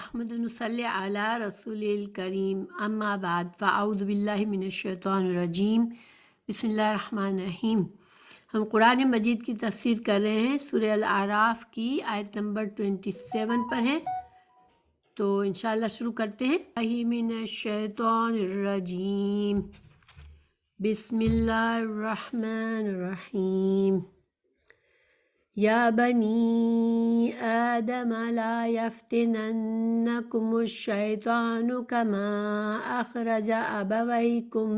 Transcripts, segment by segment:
نحمد ونصلی علی رسول الکریم اما بعد فاعوذ باللہ من الشیطان الرجیم بسم اللہ الرحمن الرحیم۔ ہم قرآن مجید کی تفسیر کر رہے ہیں، سورہ الاعراف کی آیت نمبر 27 پر ہے، تو انشاءاللہ شروع کرتے ہیں۔ من الشیطان الرجیم بسم اللہ الرحمن الرحیم۔ یا بنی آدم لا یفتننکم الشیطان کما اخرج ابویکم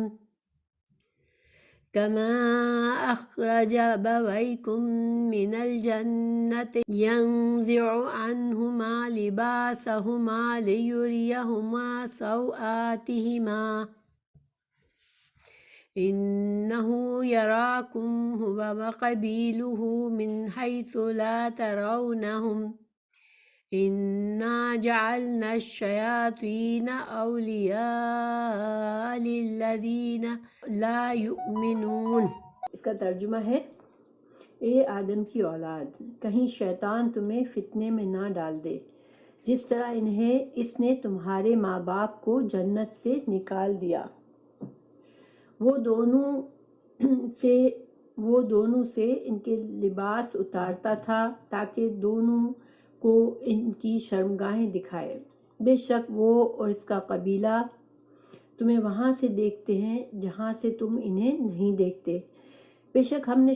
من الجنة ینزع عنہما لباسہما لیریہما سوآتہما إنه يراكم هو وقبيله من حيث لا ترونهم إنا جعلنا الشياطين أولياء للذين لا يؤمنون۔ اس کا ترجمہ ہے، اے آدم کی اولاد، کہیں شیطان تمہیں فتنے میں نہ ڈال دے، جس طرح اس نے تمہارے ماں باپ کو جنت سے نکال دیا۔ وہ دونوں سے ان کے لباس اتارتا تھا تاکہ دونوں کو ان کی شرمگاہیں دکھائے۔ بے شک وہ اور اس کا قبیلہ تمہیں وہاں سے دیکھتے ہیں جہاں سے تم انہیں نہیں دیکھتے۔ بے شک ہم نے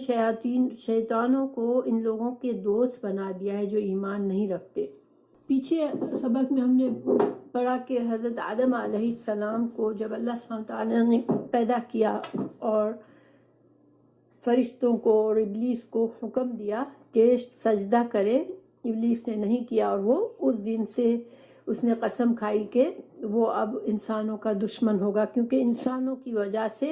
شیطانوں کو ان لوگوں کے دوست بنا دیا ہے جو ایمان نہیں رکھتے۔ پیچھے سبق میں ہم نے پڑھا کہ حضرت آدم علیہ السلام کو جب اللہ سبحانہ تعالیٰ نے پیدا کیا اور فرشتوں کو اور ابلیس کو حکم دیا کہ سجدہ کرے، ابلیس نے نہیں کیا، اور وہ اس دن سے اس نے قسم کھائی کہ وہ اب انسانوں کا دشمن ہوگا، کیونکہ انسانوں کی وجہ سے،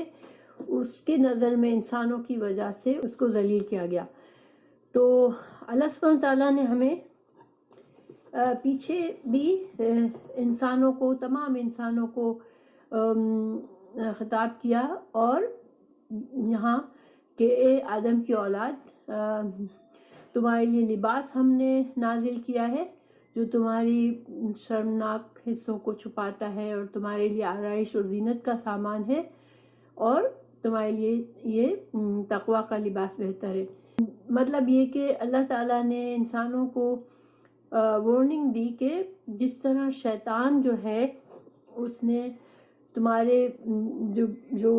اس کے نظر میں انسانوں کی وجہ سے اس کو ذلیل کیا گیا۔ تو اللہ سبحانہ تعالیٰ نے ہمیں پیچھے بھی انسانوں کو، تمام انسانوں کو خطاب کیا، اور یہاں کہ اے آدم کی اولاد، تمہارے لیے لباس ہم نے نازل کیا ہے جو تمہاری شرمناک حصوں کو چھپاتا ہے، اور تمہارے لیے آرائش اور زینت کا سامان ہے، اور تمہارے لیے یہ تقوی کا لباس بہتر ہے۔ مطلب یہ کہ اللہ تعالیٰ نے انسانوں کو وارننگ دی کہ جس طرح شیطان جو ہے اس نے تمہارے جو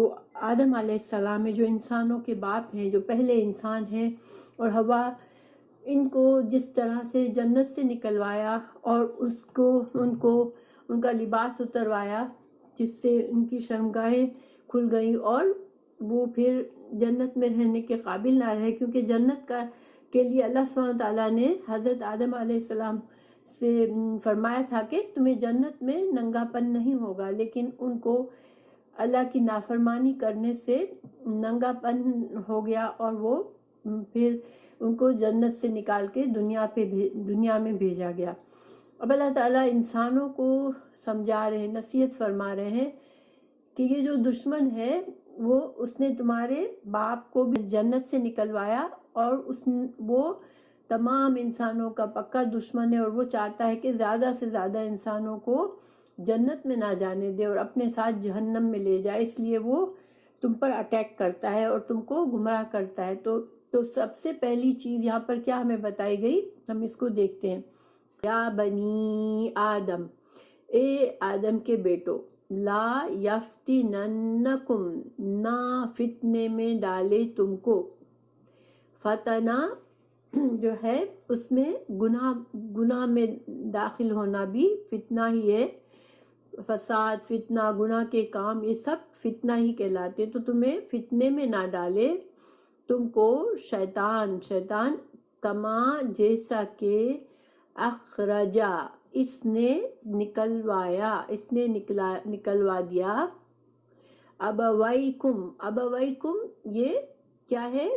آدم علیہ السلام ہے، جو انسانوں کے باپ ہیں، جو پہلے انسان ہیں، اور حوا، ان کو جس طرح سے جنت سے نکلوایا اور ان کا لباس اتروایا، جس سے ان کی شرمگاہیں کھل گئیں اور وہ پھر جنت میں رہنے کے قابل نہ رہے، کیونکہ جنت کے لیے اللہ سبحانہ تعالیٰ نے حضرت آدم علیہ السلام سے فرمایا تھا کہ تمہیں جنت میں ننگا پن نہیں ہوگا، لیکن ان کو اللہ کی نافرمانی کرنے سے ننگا پن ہو گیا، اور وہ پھر ان کو جنت سے نکال کے دنیا میں بھیجا گیا۔ اب اللہ تعالیٰ انسانوں کو سمجھا رہے ہیں، نصیحت فرما رہے ہیں کہ یہ جو دشمن ہے اس نے تمہارے باپ کو بھی جنت سے نکلوایا، اور وہ تمام انسانوں کا پکا دشمن ہے، اور وہ چاہتا ہے کہ زیادہ سے زیادہ انسانوں کو جنت میں نہ جانے دے اور اپنے ساتھ جہنم میں لے جائے۔ اس لیے وہ تم پر اٹیک کرتا ہے اور تم کو گمراہ کرتا ہے۔ تو سب سے پہلی چیز یہاں پر کیا ہمیں بتائی گئی، ہم اس کو دیکھتے ہیں۔ یا بنی آدم، اے آدم کے بیٹو، لا یفتننکم، نہ فتنے میں ڈالے تم کو۔ فتنہ جو ہے اس میں گناہ میں داخل ہونا بھی فتنہ ہی ہے۔ فساد، فتنہ، گناہ کے کام، یہ سب فتنہ ہی کہلاتے، تو تمہیں فتنے میں نہ ڈالے تم کو شیطان کما جیسا کہ اخرجا، اس نے نکلوا دیا، ابویکم یہ کیا ہے،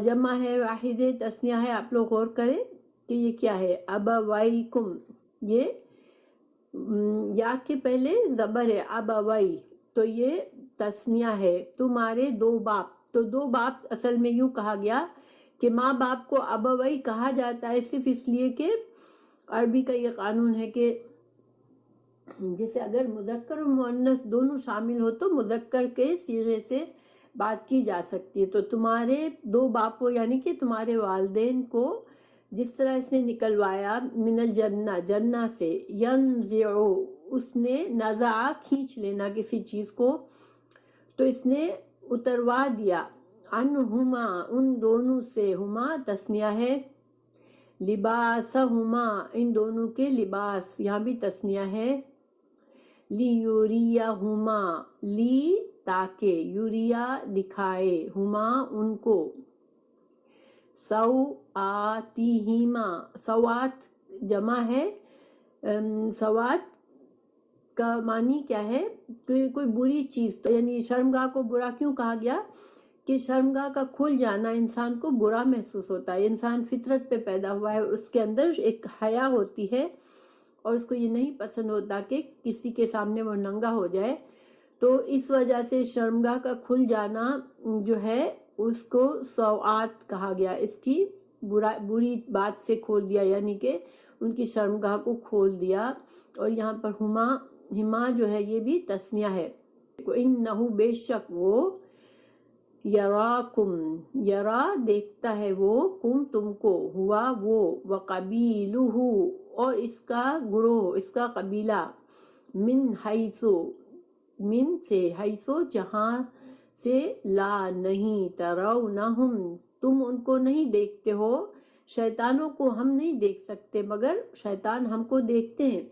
جمع ہے، واحد ہے، تثنیہ ہے، آپ لوگ غور کریں کہ یہ کیا ہے۔ ابویکم، یہ یا کے پہلے زبر ہے، ابوی، تو یہ تثنیہ ہے، تمہارے دو باپ۔ تو دو باپ اصل میں یوں کہا گیا کہ ماں باپ کو ابوی کہا جاتا ہے صرف اس لیے کہ عربی کا یہ قانون ہے کہ جیسے اگر مذکر و مؤنث دونوں شامل ہو تو مذکر کے صیغے سے بات کی جا سکتی ہے. تو تمہارے دو باپوں یعنی کہ تمہارے والدین کو جس طرح اس نے نکلوایا من الجنہ جنہ سے، ینزعو اس نے نزع کھینچ لینا کسی چیز کو، تو اس نے اتروا دیا عنہما ان دونوں سے، ہما تثنیہ ہے، لباسہما ان دونوں کے لباس یہاں بھی تثنیہ ہے، لیوریہما لی تاکہ، یوریا دکھائے، ہما ان کو، سوآتیہما سوات جمع ہے، سوات کا معنی کیا ہے کہ کوئی بری چیز، تو یعنی شرمگاہ کو برا کیوں کہا گیا کہ شرمگاہ کا کھل جانا انسان کو برا محسوس ہوتا ہے. انسان فطرت پہ پیدا ہوا ہے اور اس کے اندر ایک حیا ہوتی ہے اور اس کو یہ نہیں پسند ہوتا کہ کسی کے سامنے وہ ننگا ہو جائے، تو اس وجہ سے شرمگاہ کا کھل جانا جو ہے اس کو سوآت کہا گیا، اس کی بری بات سے کھول دیا، یعنی کہ ان کی شرمگاہ کو کھول دیا. اور یہاں پر ہما جو ہے یہ بھی تثنیہ ہے. انہو بے شک وہ، یراکم یرا دیکھتا ہے وہ، کم تم کو، ہوا وہ، وقبیلہ اور اس کا گروہ اس کا قبیلہ، من حیثو من سے، حیثو جہاں سے، لا نہیں، ترونہم تم ان کو نہیں دیکھتے ہو، شیطانوں کو ہم نہیں دیکھ سکتے مگر شیطان ہم کو دیکھتے ہیں.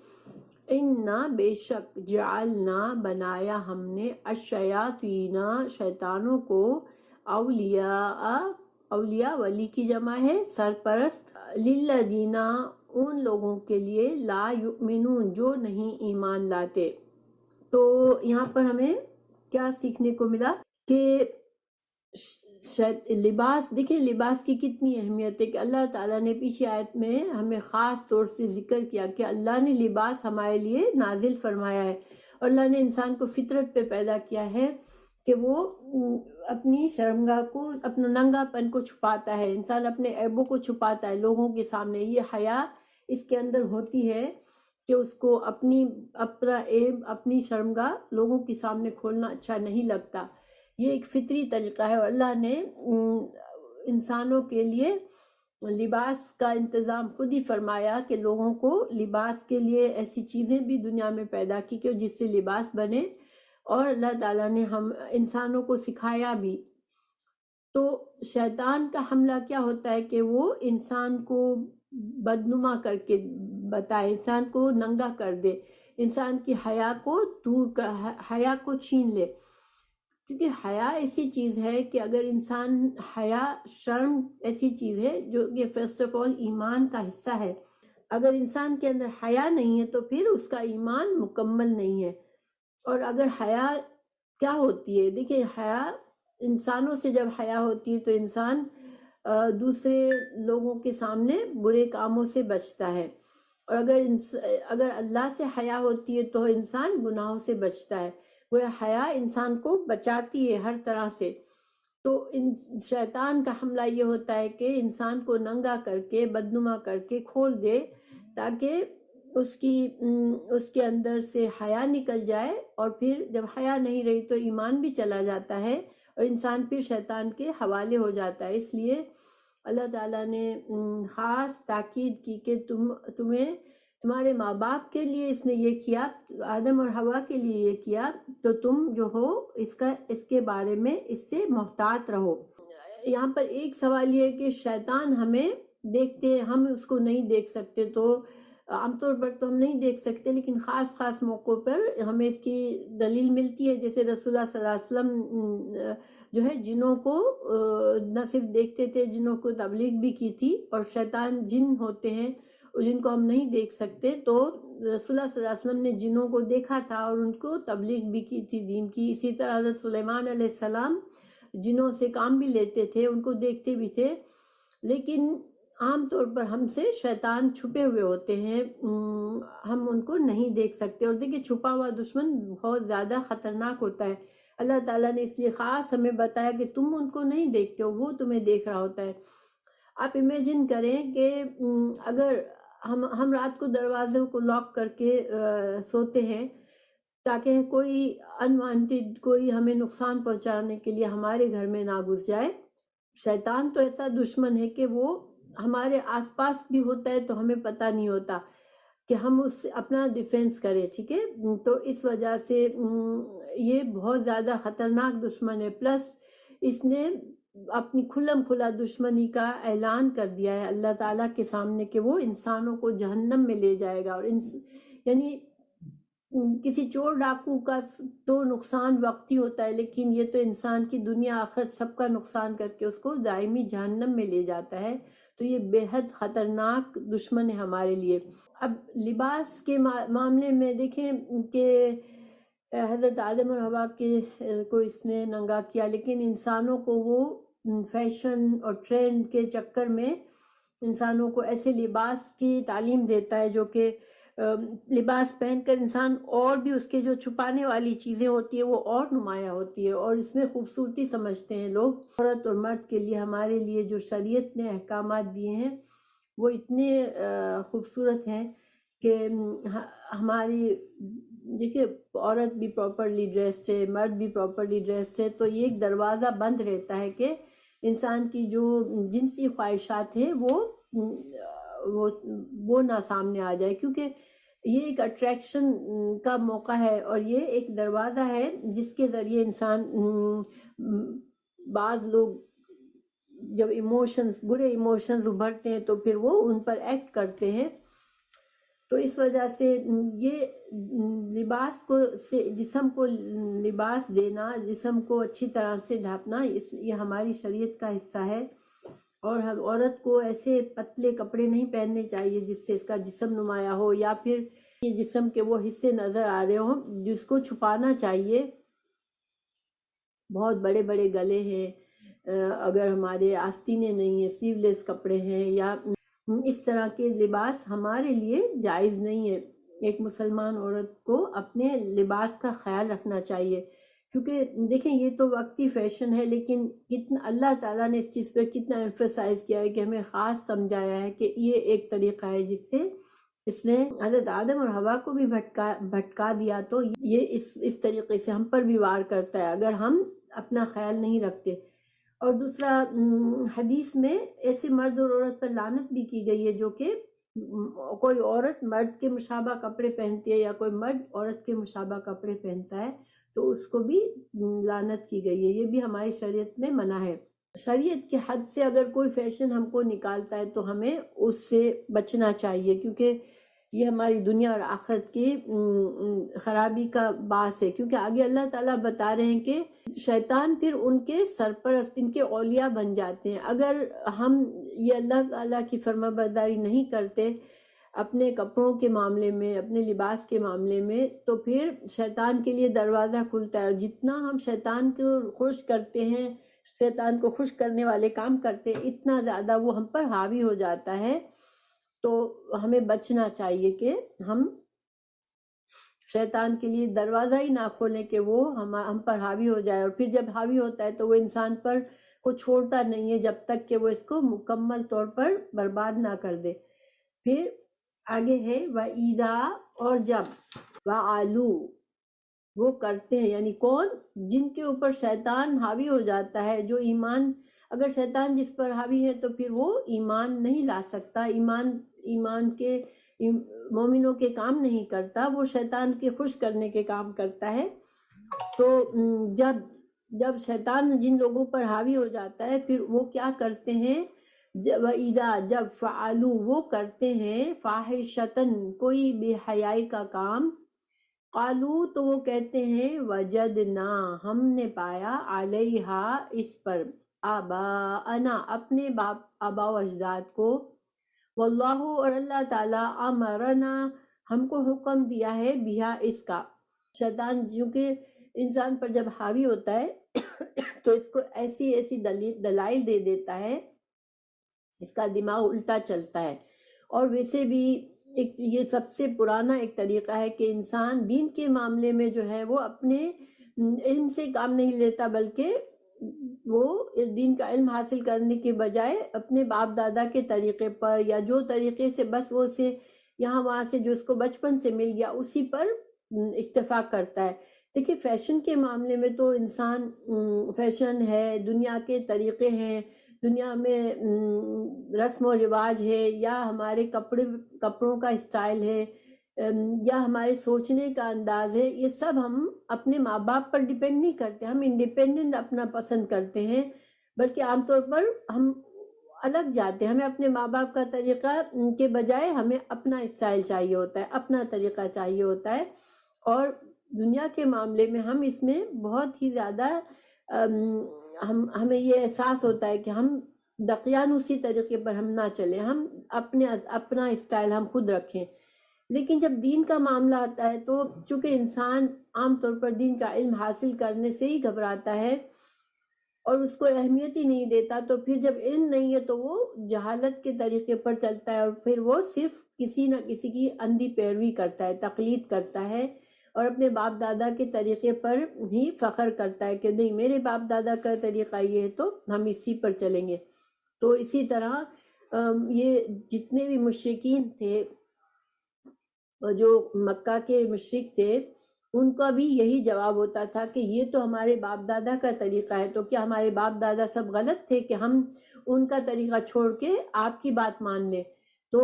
انا بے شک، جعلنا بنایا ہم نے، الشیاطین شیطانوں کو، اولیاء اولیاء ولی کی جمع ہے، سرپرست، للذین ان لوگوں کے لیے، لا یؤمنون جو نہیں ایمان لاتے. تو یہاں پر ہمیں کیا سیکھنے کو ملا کہ لباس، دیکھیں لباس کی کتنی اہمیت ہے کہ اللہ تعالیٰ نے پیچھے آیت میں ہمیں خاص طور سے ذکر کیا کہ اللہ نے لباس ہمارے لیے نازل فرمایا ہے، اور اللہ نے انسان کو فطرت پہ پیدا کیا ہے کہ وہ اپنی شرمگاہ کو، اپنا ننگا پن کو چھپاتا ہے، انسان اپنے عیبوں کو چھپاتا ہے لوگوں کے سامنے. یہ حیا اس کے اندر ہوتی ہے کہ اس کو اپنا عیب، اپنی شرمگاہ لوگوں کے سامنے کھولنا اچھا نہیں لگتا. یہ ایک فطری طریقہ ہے، اور اللہ نے انسانوں کے لیے لباس کا انتظام خود ہی فرمایا کہ لوگوں کو لباس کے لیے ایسی چیزیں بھی دنیا میں پیدا کی کہ جس سے لباس بنے، اور اللہ تعالیٰ نے ہم انسانوں کو سکھایا بھی. تو شیطان کا حملہ کیا ہوتا ہے کہ وہ انسان کو بدنما کر کے بتائے، انسان کو ننگا کر دے، انسان کی حیا کو دور کر، حیا کو چھین لے. کیونکہ حیا ایسی چیز ہے کہ اگر انسان، حیا شرم ایسی چیز ہے جو کہ فرسٹ آف آل ایمان کا حصہ ہے. اگر انسان کے اندر حیا نہیں ہے تو پھر اس کا ایمان مکمل نہیں ہے. اور اگر حیا کیا ہوتی ہے، دیکھیں حیا انسانوں سے جب حیا ہوتی ہے تو انسان دوسرے لوگوں کے سامنے برے کاموں سے بچتا ہے، اور اگر اللہ سے حیا ہوتی ہے تو انسان گناہوں سے بچتا ہے. وہ حیا انسان کو بچاتی ہے ہر طرح سے. تو شیطان کا حملہ یہ ہوتا ہے کہ انسان کو ننگا کر کے، بدنما کر کے کھول دے، تاکہ اس کے اندر سے حیا نکل جائے، اور پھر جب حیا نہیں رہی تو ایمان بھی چلا جاتا ہے اور انسان پھر شیطان کے حوالے ہو جاتا ہے. اس لیے اللہ تعالیٰ نے خاص تاکید کی کہ تمہارے ماں باپ کے لیے اس نے یہ کیا، آدم اور حوا کے لیے یہ کیا، تو تم جو ہو اس کے بارے میں اس سے محتاط رہو. یہاں پر ایک سوال یہ ہے کہ شیطان ہمیں دیکھتے ہیں، ہم اس کو نہیں دیکھ سکتے. تو عام طور پر تو ہم نہیں دیکھ سکتے، لیکن خاص موقعوں پر ہمیں اس کی دلیل ملتی ہے. جیسے رسول اللہ صلی اللہ علیہ وسلم جو ہے جنوں کو نہ صرف دیکھتے تھے، جنوں کو تبلیغ بھی کی تھی. اور شیطان جن ہوتے ہیں جن کو ہم نہیں دیکھ سکتے، تو رسول اللہ صلی اللہ علیہ وسلم نے جنوں کو دیکھا تھا اور ان کو تبلیغ بھی کی تھی دین کی. اسی طرح حضرت سلیمان علیہ السلام جنوں سے کام بھی لیتے تھے، ان کو دیکھتے بھی تھے. لیکن عام طور پر ہم سے شیطان چھپے ہوئے ہوتے ہیں، ہم ان کو نہیں دیکھ سکتے. اور دیکھیں چھپا ہوا دشمن بہت زیادہ خطرناک ہوتا ہے. اللہ تعالیٰ نے اس لیے خاص ہمیں بتایا کہ تم ان کو نہیں دیکھتے ہو، وہ تمہیں دیکھ رہا ہوتا ہے. آپ امیجن کریں کہ اگر ہم رات کو دروازوں کو لاک کر کے سوتے ہیں تاکہ کوئی انوانٹیڈ کوئی ہمیں نقصان پہنچانے کے لیے ہمارے گھر میں نہ گھس جائے. شیطان تو ایسا دشمن ہے کہ وہ ہمارے آس پاس بھی ہوتا ہے تو ہمیں پتہ نہیں ہوتا کہ ہم اس سے اپنا ڈیفینس کریں. ٹھیک ہے، تو اس وجہ سے یہ بہت زیادہ خطرناک دشمن ہے. پلس اس نے اپنی کھلم کھلا دشمنی کا اعلان کر دیا ہے اللہ تعالیٰ کے سامنے کہ وہ انسانوں کو جہنم میں لے جائے گا. اور یعنی کسی چور ڈاکو کا تو نقصان وقتی ہوتا ہے، لیکن یہ تو انسان کی دنیا آخرت سب کا نقصان کر کے اس کو دائمی جہنم میں لے جاتا ہے. تو یہ بے حد خطرناک دشمن ہے ہمارے لیے. اب لباس کے معاملے میں دیکھیں کہ حضرت آدم اور حوا کو اس نے ننگا کیا، لیکن انسانوں کو وہ فیشن اور ٹرینڈ کے چکر میں انسانوں کو ایسے لباس کی تعلیم دیتا ہے جو کہ لباس پہن کر انسان اور بھی اس کے جو چھپانے والی چیزیں ہوتی ہیں وہ اور نمایاں ہوتی ہے، اور اس میں خوبصورتی سمجھتے ہیں لوگ. عورت اور مرد کے لیے ہمارے لیے جو شریعت نے احکامات دیے ہیں وہ اتنے خوبصورت ہیں کہ ہماری دیکھیے عورت بھی پراپرلی ڈریسڈ ہے، مرد بھی پراپرلی ڈریسڈ ہے، تو یہ ایک دروازہ بند رہتا ہے کہ انسان کی جو جنسی خواہشات ہیں وہ نہ سامنے آ جائے، کیونکہ یہ ایک اٹریکشن کا موقع ہے اور یہ ایک دروازہ ہے جس کے ذریعے انسان بعض لوگ جب برے ایموشنز ابھرتے ہیں تو پھر وہ ان پر ایکٹ کرتے ہیں. تو اس وجہ سے یہ لباس کو جسم کو لباس دینا، جسم کو اچھی طرح سے ڈھانپنا، یہ ہماری شریعت کا حصہ ہے. اور عورت کو ایسے پتلے کپڑے نہیں پہننے چاہیے جس سے اس کا جسم نمایاں ہو، یا پھر یہ جسم کے وہ حصے نظر آ رہے ہوں جس کو چھپانا چاہیے. بہت بڑے بڑے گلے ہیں، اگر ہمارے آستینے نہیں ہیں، سلیو لیس کپڑے ہیں، یا اس طرح کے لباس ہمارے لیے جائز نہیں ہے. ایک مسلمان عورت کو اپنے لباس کا خیال رکھنا چاہیے، کیونکہ دیکھیں یہ تو وقتی فیشن ہے، لیکن کتنا اللہ تعالیٰ نے اس چیز پہ کتنا ایمفیسائز کیا ہے کہ ہمیں خاص سمجھایا ہے کہ یہ ایک طریقہ ہے جس سے اس نے حضرت آدم اور حوا کو بھی بھٹکا دیا، تو یہ اس طریقے سے ہم پر بھی وار کرتا ہے اگر ہم اپنا خیال نہیں رکھتے. اور دوسرا حدیث میں ایسے مرد اور عورت پر لعنت بھی کی گئی ہے جو کہ کوئی عورت مرد کے مشابہ کپڑے پہنتی ہے یا کوئی مرد عورت کے مشابہ کپڑے پہنتا ہے تو اس کو بھی لعنت کی گئی ہے. یہ بھی ہماری شریعت میں منع ہے. شریعت کے حد سے اگر کوئی فیشن ہم کو نکالتا ہے تو ہمیں اس سے بچنا چاہیے، کیونکہ یہ ہماری دنیا اور آخرت کی خرابی کا باعث ہے. کیونکہ آگے اللہ تعالیٰ بتا رہے ہیں کہ شیطان پھر ان کے سرپرست، ان کے اولیاء بن جاتے ہیں. اگر ہم یہ اللہ تعالیٰ کی فرما برداری نہیں کرتے اپنے کپڑوں کے معاملے میں، اپنے لباس کے معاملے میں، تو پھر شیطان کے لیے دروازہ کھلتا ہے. اور جتنا ہم شیطان کو خوش کرتے ہیں، شیطان کو خوش کرنے والے کام کرتے ہیں، اتنا زیادہ وہ ہم پر حاوی ہو جاتا ہے. تو ہمیں بچنا چاہیے کہ ہم شیطان کے لیے دروازہ ہی نہ کھولیں کہ وہ ہم پر حاوی ہو جائے. اور پھر جب حاوی ہوتا ہے تو وہ انسان پر کو چھوڑتا نہیں ہے جب تک کہ وہ اس کو مکمل طور پر برباد نہ کر دے. پھر آگے ہے وَإِذَا، اور جب فَعَلُوا، وہ کرتے ہیں، یعنی کون؟ جن کے اوپر شیطان حاوی ہو جاتا ہے. جو ایمان، اگر شیطان جس پر حاوی ہے تو پھر وہ ایمان نہیں لا سکتا، ایمان کے مومنوں کے کام نہیں کرتا، وہ شیطان کے خوش کرنے کے کام کرتا ہے. تو جب شیطان جن لوگوں پر حاوی ہو جاتا ہے پھر وہ کیا کرتے ہیں؟ وَإِذَا، جب فعلوا، وہ کرتے ہیں فاحشتن، کوئی بے حیائی کا کام، قالو، تو وہ کہتے ہیں وجدنا، ہم نے پایا، علیہا، اس پر، آباءنا، اپنے آبا و اجداد کو، واللہ، اور اللہ تعالیٰ، امرنا، ہم کو حکم دیا ہے، بہا، اس کا. شیطان چونکہ انسان پر جب حاوی ہوتا ہے تو اس کو ایسی دلائل دے دیتا ہے، اس کا دماغ الٹا چلتا ہے. اور ویسے بھی یہ سب سے پرانا ایک طریقہ ہے کہ انسان دین کے معاملے میں جو ہے وہ اپنے علم سے کام نہیں لیتا، بلکہ وہ دین کا علم حاصل کرنے کے بجائے اپنے باپ دادا کے طریقے پر یا جو طریقے سے بس وہ اسے یہاں وہاں سے جو اس کو بچپن سے مل گیا اسی پر اتفاق کرتا ہے. دیکھیے فیشن کے معاملے میں تو انسان فیشن ہے، دنیا کے طریقے ہیں، دنیا میں رسم و رواج ہے، یا ہمارے کپڑوں کا اسٹائل ہے، یا ہمارے سوچنے کا انداز ہے، یہ سب ہم اپنے ماں باپ پر ڈیپینڈ نہیں کرتے. ہم انڈیپینڈنٹ اپنا پسند کرتے ہیں، بلکہ عام طور پر ہم الگ جاتے ہیں. ہمیں اپنے ماں باپ کا طریقہ کے بجائے ہمیں اپنا اسٹائل چاہیے ہوتا ہے، اپنا طریقہ چاہیے ہوتا ہے. اور دنیا کے معاملے میں ہم اس میں بہت ہی زیادہ ہمیں یہ احساس ہوتا ہے کہ ہم دقیان اسی طریقے پر ہم نہ چلیں، ہم اپنا اسٹائل ہم خود رکھیں. لیکن جب دین کا معاملہ آتا ہے تو چونکہ انسان عام طور پر دین کا علم حاصل کرنے سے ہی گھبراتا ہے اور اس کو اہمیت ہی نہیں دیتا، تو پھر جب علم نہیں ہے تو وہ جہالت کے طریقے پر چلتا ہے اور پھر وہ صرف کسی نہ کسی کی اندھی پیروی کرتا ہے، تقلید کرتا ہے اور اپنے باپ دادا کے طریقے پر ہی فخر کرتا ہے کہ نہیں میرے باپ دادا کا طریقہ یہ ہے تو ہم اسی پر چلیں گے. تو اسی طرح یہ جتنے بھی مشرکین تھے، جو مکہ کے مشرک تھے، ان کا بھی یہی جواب ہوتا تھا کہ یہ تو ہمارے باپ دادا کا طریقہ ہے، تو کیا ہمارے باپ دادا سب غلط تھے کہ ہم ان کا طریقہ چھوڑ کے آپ کی بات مان لیں؟ تو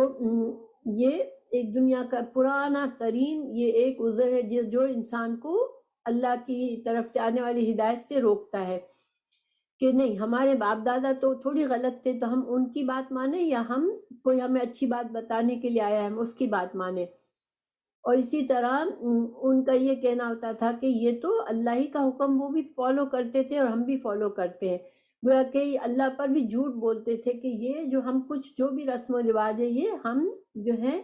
یہ ایک دنیا کا پرانا ترین یہ ایک عذر ہے جو انسان کو اللہ کی طرف سے آنے والی ہدایت سے روکتا ہے کہ نہیں ہمارے باپ دادا تو تھوڑی غلط تھے تو ہم ان کی بات مانیں، یا ہم کوئی ہمیں اچھی بات بتانے کے لیے آیا ہے ہم اس کی بات مانیں. اور اسی طرح ان کا یہ کہنا ہوتا تھا کہ یہ تو اللہ ہی کا حکم وہ بھی فالو کرتے تھے اور ہم بھی فالو کرتے ہیں. گویا کہ اللہ پر بھی جھوٹ بولتے تھے کہ یہ جو ہم کچھ جو بھی رسم و رواج ہے یہ ہم جو ہے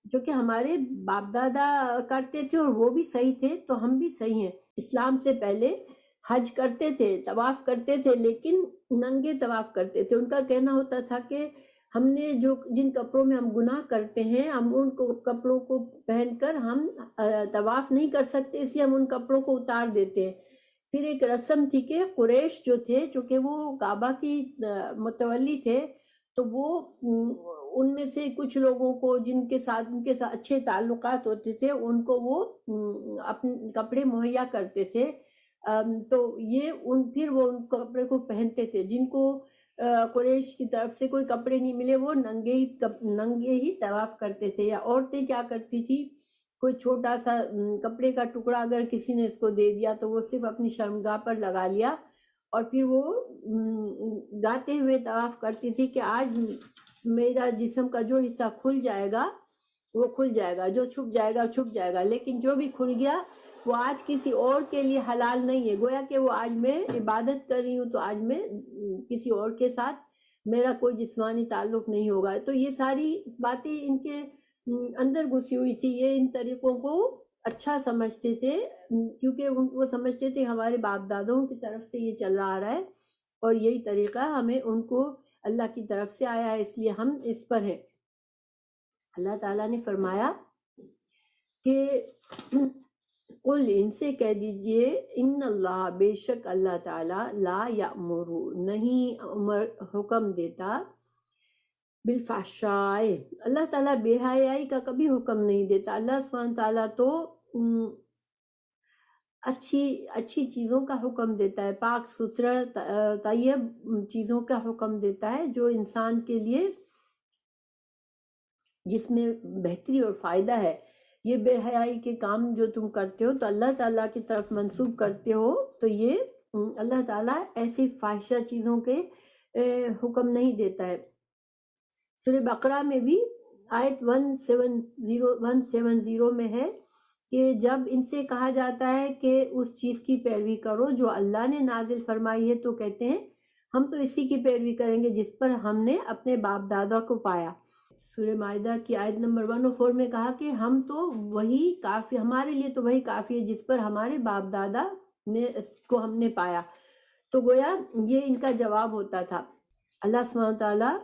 جو کہ ہمارے باپ دادا کرتے تھے اور وہ بھی صحیح تھے تو ہم بھی صحیح ہیں. اسلام سے پہلے حج کرتے تھے، طواف کرتے تھے، لیکن ننگے طواف کرتے تھے. ان کا کہنا ہوتا تھا کہ ہم نے جن کپڑوں میں ہم گناہ کرتے ہیں ہم ان کپڑوں کو پہن کر ہم طواف نہیں کر سکتے، اس لیے ہم ان کپڑوں کو اتار دیتے ہیں. پھر ایک رسم تھی کہ قریش جو تھے چونکہ وہ کعبہ کی متولی تھے تو وہ ان میں سے کچھ لوگوں کو ان کے ساتھ اچھے تعلقات ہوتے تھے ان کو وہ اپنے کپڑے مہیا کرتے تھے. تو یہ پھر وہ ان کپڑے کو پہنتے تھے. جن کو قریش کی طرف سے کوئی کپڑے نہیں ملے وہ ننگے ہی طواف کرتے تھے. یا عورتیں کیا کرتی تھی، کوئی چھوٹا سا کپڑے کا ٹکڑا اگر کسی نے اس کو دے دیا تو وہ صرف اپنی شرمگاہ پر لگا لیا اور پھر وہ گاتے ہوئے طواف کرتی تھی کہ آج میرا جسم کا جو حصہ کھل جائے گا وہ کھل جائے گا، جو چھپ جائے گا چھپ جائے گا، لیکن جو بھی کھل گیا وہ آج کسی اور کے لیے حلال نہیں ہے. گویا کہ وہ آج میں عبادت کر رہی ہوں تو آج میں کسی اور کے ساتھ میرا کوئی جسمانی تعلق نہیں ہوگا. تو یہ ساری باتیں ان کے اندر گھسی ہوئی تھی. یہ ان طریقوں کو اچھا سمجھتے تھے کیونکہ وہ سمجھتے تھے ہمارے باپ دادوں کی طرف سے یہ چل رہا ہے اور یہی طریقہ ہمیں ان کو اللہ کی طرف سے آیا ہے اس لیے ہم اس پر ہیں. اللہ تعالیٰ نے فرمایا کہ قل ان سے کہہ دیجئے ان اللہ بے شک اللہ تعالیٰ لا یأمر نہیں حکم دیتا بالفحشاء، اللہ تعالیٰ بے حیائی کا کبھی حکم نہیں دیتا. اللہ سبحانہ تعالیٰ تو اچھی چیزوں کا حکم دیتا ہے، پاک ستھرا طیب چیزوں کا حکم دیتا ہے جو انسان کے لیے جس میں بہتری اور فائدہ ہے. یہ بے حیائی کے کام جو تم کرتے ہو تو اللہ تعالیٰ کی طرف منسوب کرتے ہو تو یہ اللہ تعالیٰ ایسی فاحشہ چیزوں کے حکم نہیں دیتا ہے. سورہ بقرہ میں بھی آیت 170 میں ہے کہ جب ان سے کہا جاتا ہے کہ اس چیز کی پیروی کرو جو اللہ نے نازل فرمائی ہے تو کہتے ہیں ہم تو اسی کی پیروی کریں گے جس پر ہم نے اپنے باپ دادا کو پایا. سورہ مائدہ کی آیت نمبر 104 میں کہا کہ ہم تو وہی کافی، ہمارے لیے تو وہی کافی ہے جس پر ہمارے باپ دادا کو ہم نے پایا. تو گویا یہ ان کا جواب ہوتا تھا. اللہ سبحانہ تعالیٰ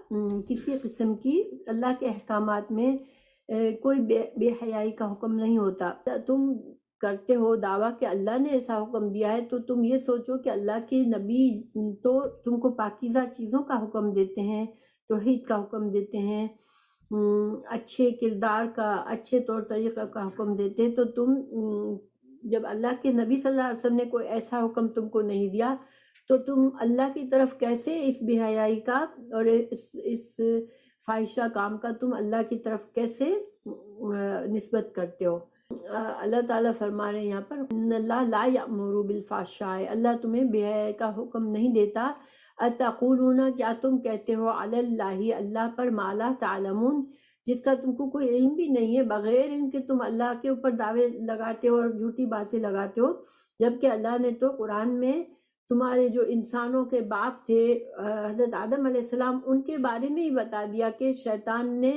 کسی قسم کی اللہ کے احکامات میں کوئی بے حیائی کا حکم نہیں ہوتا. تم کرتے ہو دعویٰ کہ اللہ نے ایسا حکم دیا ہے، تو تم یہ سوچو کہ اللہ کے نبی تو تم کو پاکیزہ چیزوں کا حکم دیتے ہیں، توحید کا حکم دیتے ہیں، اچھے کردار کا، اچھے طور طریقہ کا حکم دیتے ہیں، تو تم جب اللہ کے نبی صلی اللہ علیہ وسلم نے کوئی ایسا حکم تم کو نہیں دیا تو تم اللہ کی طرف کیسے اس بے حیائی کا اور اس فاحشہ کام کا تم اللہ کی طرف کیسے نسبت کرتے ہو؟ اللہ تعالیٰ فرما رہے ہیں یہاں پر ان اللہ لا یأمر بالفحشاء، اللہ تمہیں بے حیائی کا حکم نہیں دیتا، اتقولون کیا تم کہتے ہو علی اللہ اللہ پر ما لا تعلمون جس کا تم کو کوئی علم بھی نہیں ہے، بغیر علم کے تم اللہ کے اوپر دعوے لگاتے ہو اور جھوٹی باتیں لگاتے ہو، جبکہ اللہ نے تو قرآن میں تمہارے جو انسانوں کے باپ تھے حضرت آدم علیہ السلام ان کے بارے میں ہی بتا دیا کہ شیطان نے،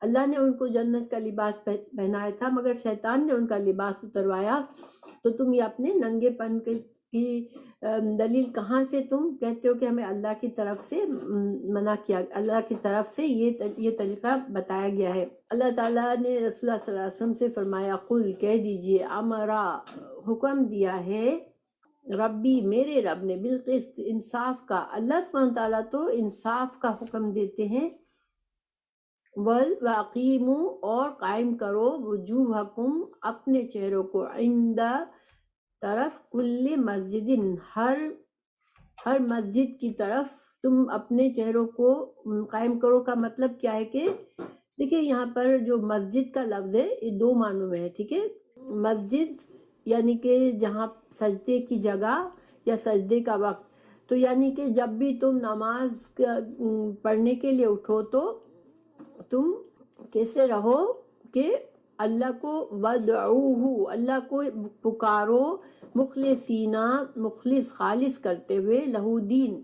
اللہ نے ان کو جنت کا لباس پہنایا تھا مگر شیطان نے ان کا لباس اتروایا، تو تم یہ اپنے ننگے پن کی دلیل کہاں سے تم کہتے ہو کہ ہمیں اللہ کی طرف سے منع کیا، اللہ کی طرف سے یہ طریقہ بتایا گیا ہے۔ اللہ تعالیٰ نے رسول اللہ صلی اللہ علیہ وسلم سے فرمایا قل کہہ دیجئے امرا حکم دیا ہے ربی میرے رب نے بالقسط انصاف کا، اللہ سبحانہ تعالیٰ تو انصاف کا حکم دیتے ہیں، وَأَقِیمُوا اور قائم کرو وجوہکم اپنے چہروں کو عند طرف کل مسجد ہر مسجد کی طرف تم اپنے چہروں کو قائم کرو کا مطلب کیا ہے کہ دیکھیں یہاں پر جو مسجد کا لفظ ہے یہ دو معنوں میں ہے، ٹھیک ہے، مسجد یعنی کہ جہاں سجدے کی جگہ یا سجدے کا وقت، تو یعنی کہ جب بھی تم نماز پڑھنے کے لیے اٹھو تو تم کیسے رہو کہ اللہ کو ودعوہ اللہ کو پکارو مخلصینہ مخلص خالص کرتے ہوئے لہو دین،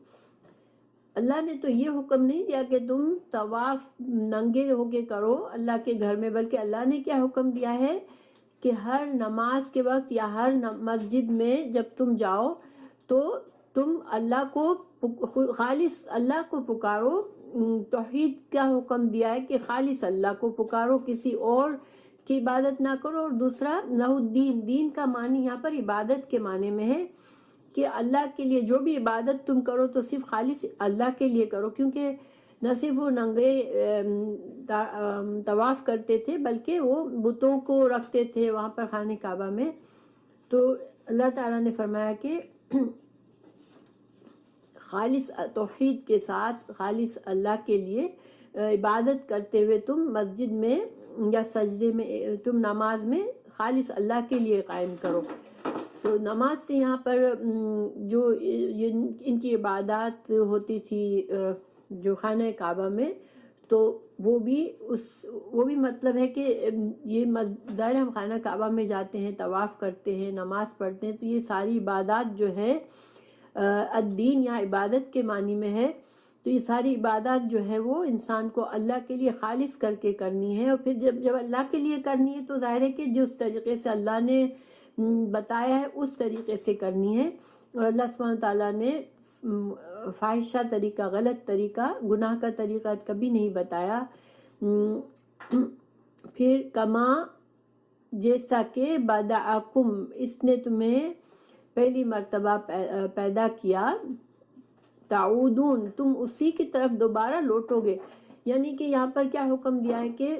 اللہ نے تو یہ حکم نہیں دیا کہ تم طواف ننگے ہو کے کرو اللہ کے گھر میں، بلکہ اللہ نے کیا حکم دیا ہے کہ ہر نماز کے وقت یا ہر مسجد میں جب تم جاؤ تو تم اللہ کو خالص اللہ کو پکارو، توحید کا حکم دیا ہے کہ خالص اللہ کو پکارو، کسی اور کی عبادت نہ کرو، اور دوسرا لہ الدین، دین کا معنی یہاں پر عبادت کے معنی میں ہے کہ اللہ کے لیے جو بھی عبادت تم کرو تو صرف خالص اللہ کے لیے کرو، کیونکہ نہ صرف وہ ننگے طواف کرتے تھے بلکہ وہ بتوں کو رکھتے تھے وہاں پر خانہ کعبہ میں، تو اللہ تعالیٰ نے فرمایا کہ خالص توحید کے ساتھ خالص اللہ کے لیے عبادت کرتے ہوئے تم مسجد میں یا سجدے میں تم نماز میں خالص اللہ کے لیے قائم کرو، تو نماز سے یہاں پر جو ان کی عبادات ہوتی تھی جو خانہ کعبہ میں، تو وہ بھی مطلب ہے کہ یہ ظاہر ہم خانہ کعبہ میں جاتے ہیں، طواف کرتے ہیں، نماز پڑھتے ہیں، تو یہ ساری عبادات جو ہے الدین یا عبادت کے معنی میں ہے، تو یہ ساری عبادات جو ہے وہ انسان کو اللہ کے لیے خالص کر کے کرنی ہے، اور پھر جب اللہ کے لیے کرنی ہے تو ظاہر ہے کہ جس طریقے سے اللہ نے بتایا ہے اس طریقے سے کرنی ہے، اور اللہ سبحانہ تعالیٰ نے فاحشہ طریقہ، غلط طریقہ، گناہ کا طریقہ کبھی نہیں بتایا۔ پھر کما جیسا کہ بدعکم اس نے تمہیں پہلی مرتبہ پیدا کیا، تعودون تم اسی کی طرف دوبارہ لوٹو گے، یعنی کہ یہاں پر کیا حکم دیا ہے کہ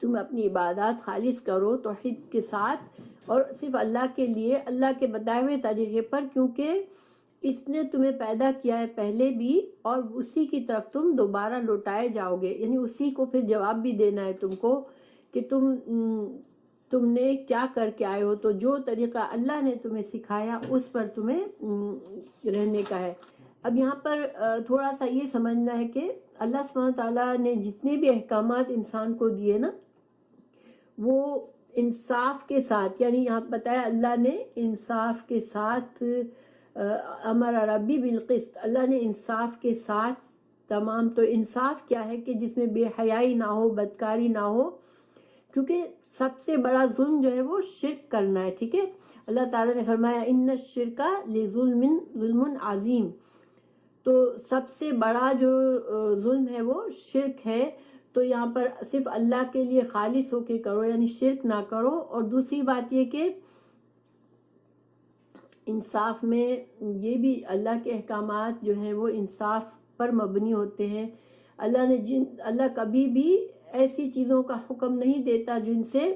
تم اپنی عبادات خالص کرو توحید کے ساتھ اور صرف اللہ کے لیے، اللہ کے بتائے ہوئے طریقے پر، کیونکہ اس نے تمہیں پیدا کیا ہے پہلے بھی اور اسی کی طرف تم دوبارہ لوٹائے جاؤ گے، یعنی اسی کو پھر جواب بھی دینا ہے تم کو کہ تم نے کیا کر کے آئے ہو، تو جو طریقہ اللہ نے تمہیں سکھایا اس پر تمہیں رہنے کا ہے۔ اب یہاں پر تھوڑا سا یہ سمجھنا ہے کہ اللہ سبحانہ تعالیٰ نے جتنے بھی احکامات انسان کو دیے نا وہ انصاف کے ساتھ، یعنی یہاں بتایا اللہ نے انصاف کے ساتھ امر ربی بالقسط، اللہ نے انصاف کے ساتھ تمام، تو انصاف کیا ہے کہ جس میں بے حیائی نہ ہو، بدکاری نہ ہو، کیونکہ سب سے بڑا ظلم جو ہے وہ شرک کرنا ہے، ٹھیک ہے، اللہ تعالیٰ نے فرمایا ان الشرک ظلم عظیم، تو سب سے بڑا جو ظلم ہے وہ شرک ہے، تو یہاں پر صرف اللہ کے لیے خالص ہو کے کرو، یعنی شرک نہ کرو. اور دوسری بات یہ کہ انصاف میں یہ بھی اللہ کے احکامات جو ہیں وہ انصاف پر مبنی ہوتے ہیں. اللہ کبھی بھی ایسی چیزوں کا حکم نہیں دیتا جن سے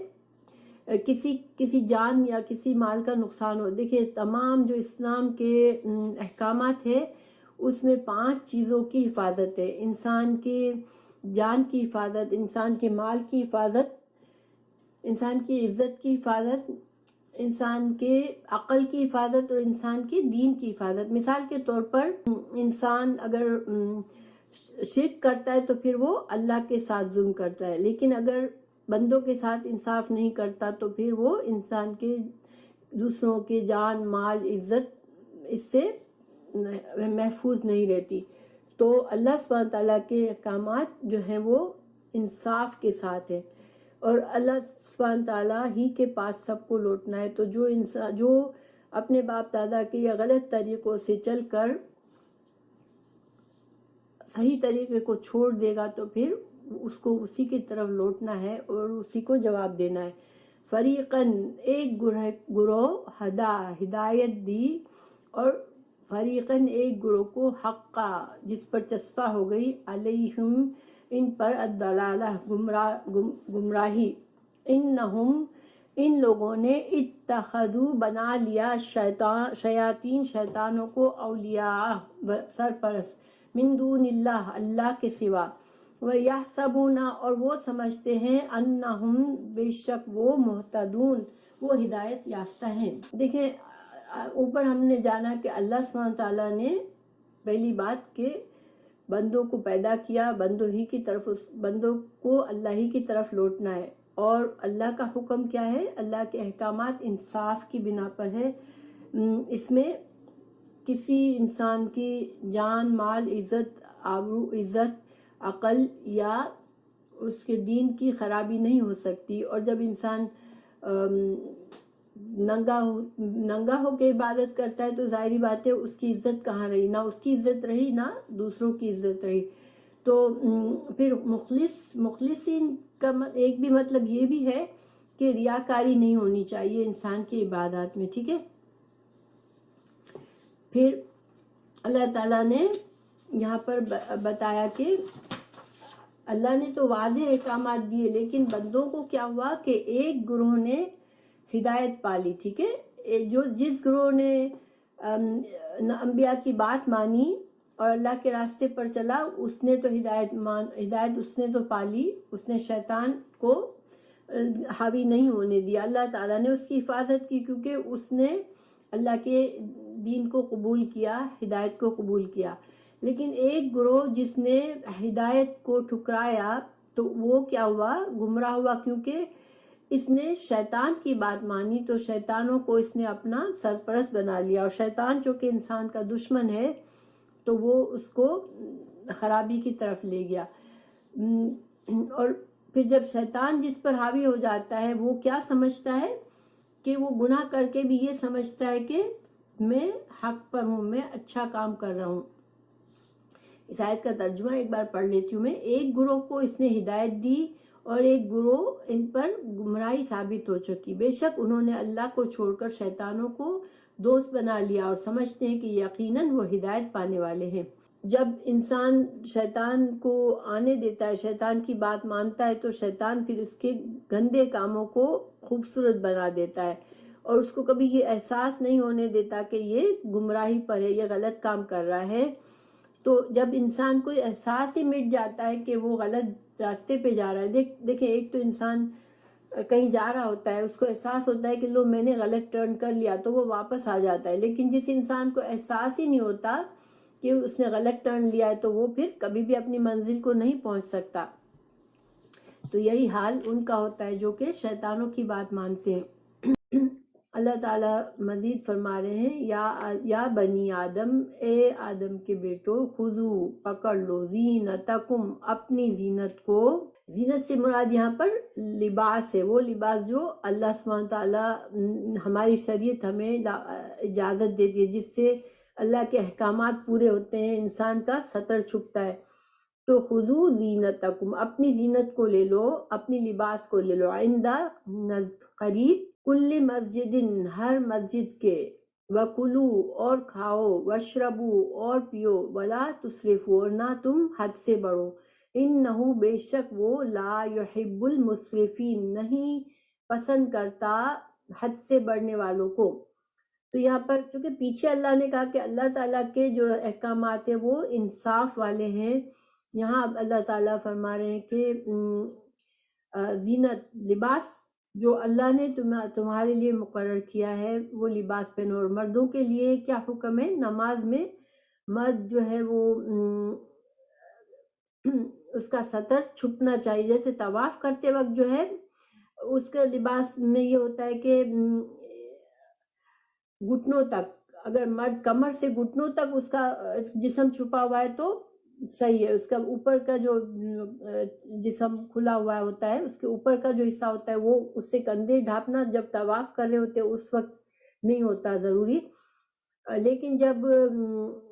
کسی جان یا کسی مال کا نقصان ہو. دیکھیں تمام جو اسلام کے احکامات ہیں اس میں 5 چیزوں کی حفاظت ہے: انسان کے جان کی حفاظت، انسان کے مال کی حفاظت، انسان کی عزت کی حفاظت، انسان کے عقل کی حفاظت اور انسان کے دین کی حفاظت. مثال کے طور پر انسان اگر شرک کرتا ہے تو پھر وہ اللہ کے ساتھ ظلم کرتا ہے، لیکن اگر بندوں کے ساتھ انصاف نہیں کرتا تو پھر وہ انسان کے دوسروں کے جان مال عزت اس سے محفوظ نہیں رہتی. تو اللہ سبحانہ تعالیٰ کے احکامات جو ہیں وہ انصاف کے ساتھ ہے، اور اللہ سبحانہ تعالیٰ ہی کے پاس سب کو لوٹنا ہے. تو جو اپنے باپ دادا کے یا غلط طریقوں سے چل کر صحیح طریقے کو چھوڑ دے گا تو پھر اس کو اسی کی طرف لوٹنا ہے اور اسی کو جواب دینا ہے. فریقاً ایک گروہ ہدایت دی، اور فریقاً ایک گروہ کو حقا جس پر چسپا ہو گئی، علیہم ان پر الضلالہ گمراہی، انہم ان لوگوں نے اتخذوا بنا لیا شیاطین شیطانوں کو اولیاء سرپرست، من دون اللہ اللہ کے سوا، وَيَحْسَبُونَ اور وہ سمجھتے ہیں، انہم بے شک وہ مہتدون وہ ہدایت یافتہ ہیں. دیکھیں اوپر ہم نے جانا کہ اللہ سبحانہ تعالیٰ نے پہلی بات کہ بندوں کو پیدا کیا، بندوں کو اللہ ہی کی طرف لوٹنا ہے. اور اللہ کا حکم کیا ہے؟ اللہ کے احکامات انصاف کی بنا پر ہے. اس میں کسی انسان کی جان مال عزت آبرو عزت عقل یا اس کے دین کی خرابی نہیں ہو سکتی. اور جب انسان ننگا ہو کے عبادت کرتا ہے تو ظاہری بات ہے اس کی عزت کہاں رہی، نہ اس کی عزت رہی نہ دوسروں کی عزت رہی. تو پھر مخلصین کا ایک بھی مطلب یہ بھی ہے کہ ریاکاری نہیں ہونی چاہیے انسان کی عبادات میں. ٹھیک ہے. پھر اللہ تعالیٰ نے یہاں پر بتایا کہ اللہ نے تو واضح احکامات دیے، لیکن بندوں کو کیا ہوا کہ ایک گروہ نے ہدایت پالی. ٹھیک ہے. جس گروہ نے انبیاء کی بات مانی اور اللہ کے راستے پر چلا، اس نے تو ہدایت اس نے تو پالی، اس نے شیطان کو حاوی نہیں ہونے دیا. اللہ تعالیٰ نے اس کی حفاظت کی کیونکہ اس نے اللہ کے دین کو قبول کیا، ہدایت کو قبول کیا. لیکن ایک گروہ جس نے ہدایت کو ٹھکرایا تو وہ کیا ہوا؟ گمراہ ہوا، کیونکہ اس نے شیطان کی بات مانی تو شیطانوں کو اس نے اپنا سرپرست بنا لیا، اور شیطان چونکہ انسان کا دشمن ہے تو وہ اس کو خرابی کی طرف لے گیا. اور پھر جب شیطان جس پر حاوی ہو جاتا ہے وہ کیا سمجھتا ہے کہ وہ گناہ کر کے بھی یہ سمجھتا ہے کہ میں حق پر ہوں، میں اچھا کام کر رہا ہوں. اس آیت کا ترجمہ ایک بار پڑھ لیتی ہوں میں. ایک گروہ کو اس نے ہدایت دی اور ایک گروہ ان پر گمراہی ثابت ہو چکی. بے شک انہوں نے اللہ کو چھوڑ کر شیطانوں کو دوست بنا لیا اور سمجھتے ہیں کہ یقیناً وہ ہدایت پانے والے ہیں. جب انسان شیطان کو آنے دیتا ہے، شیطان کی بات مانتا ہے، تو شیطان پھر اس کے گندے کاموں کو خوبصورت بنا دیتا ہے اور اس کو کبھی یہ احساس نہیں ہونے دیتا کہ یہ گمراہی پر ہے، یہ غلط کام کر رہا ہے. تو جب انسان کو احساس ہی مٹ جاتا ہے کہ وہ غلط راستے پہ جا رہا ہے، دیکھیں ایک تو انسان کہیں جا رہا ہوتا ہے، اس کو احساس ہوتا ہے کہ لو میں نے غلط ٹرن کر لیا تو وہ واپس آ جاتا ہے. لیکن جس انسان کو احساس ہی نہیں ہوتا کہ اس نے غلط ٹرن لیا ہے تو وہ پھر کبھی بھی اپنی منزل کو نہیں پہنچ سکتا. تو یہی حال ان کا ہوتا ہے جو کہ شیطانوں کی بات مانتے ہیں. اللہ تعالیٰ مزید فرما رہے ہیں، یا بنی آدم، اے آدم کے بیٹو، خذو پکڑ لو، زینتکم اپنی زینت کو. زینت سے مراد یہاں پر لباس ہے، وہ لباس جو اللہ سبحانہ تعالیٰ ہماری شریعت ہمیں اجازت دیتی ہے، جس سے اللہ کے احکامات پورے ہوتے ہیں، انسان کا ستر چھپتا ہے. تو خذو زینتکم، اپنی زینت کو لے لو، اپنی لباس کو لے لو، عند قریب، کل مسجد، ہر مسجد کے، وکلو اور کھاؤ، وشربو اور پیو، ولا تسرفو اور نہ تم حد سے بڑھو، انہو بے شک وہ، لا یحب المسرفین نہیں پسند کرتا حد سے بڑھنے والوں کو۔ تو یہاں پر چونکہ پیچھے اللہ نے کہا کہ اللہ تعالیٰ کے جو احکامات ہیں وہ انصاف والے ہیں، یہاں اب اللہ تعالیٰ فرما رہے ہیں کہ زینت، لباس جو اللہ نے تمہارے لیے مقرر کیا ہے وہ لباس پہنو۔ اور مردوں کے لیے کیا حکم ہے؟ نماز میں مرد جو ہے وہ اس کا سطر چھپنا چاہیے، جیسے طواف کرتے وقت جو ہے اس کا لباس میں یہ ہوتا ہے کہ گھٹنوں تک، اگر مرد کمر سے گھٹنوں تک اس کا جسم چھپا ہوا ہے تو صحیح ہے، اس کا اوپر کا جو جسم کھلا ہوا ہوتا ہے اس کے اوپر کا جو حصہ ہوتا ہے وہ اس سے کندھے ڈھانپنا جب طواف کر رہے ہوتے اس وقت نہیں ہوتا ضروری، لیکن جب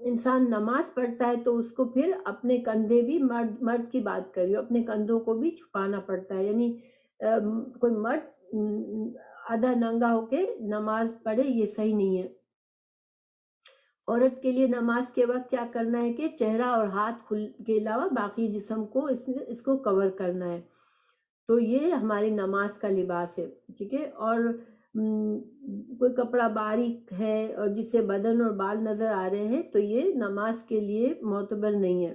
انسان نماز پڑھتا ہے تو اس کو پھر اپنے کندھے بھی، مرد کی بات کر رہی ہوں، اپنے کندھوں کو بھی چھپانا پڑتا ہے، یعنی کوئی مرد آدھا ننگا ہو کے نماز پڑھے یہ صحیح نہیں ہے۔ عورت کے لیے نماز کے وقت کیا کرنا ہے کہ چہرہ اور ہاتھ کے علاوہ باقی جسم کو اس کو کور کرنا ہے، تو یہ ہماری نماز کا لباس ہے، ٹھیک ہے۔ اور کوئی کپڑا باریک ہے اور جس سے بدن اور بال نظر آ رہے ہیں تو یہ نماز کے لیے معتبر نہیں ہے۔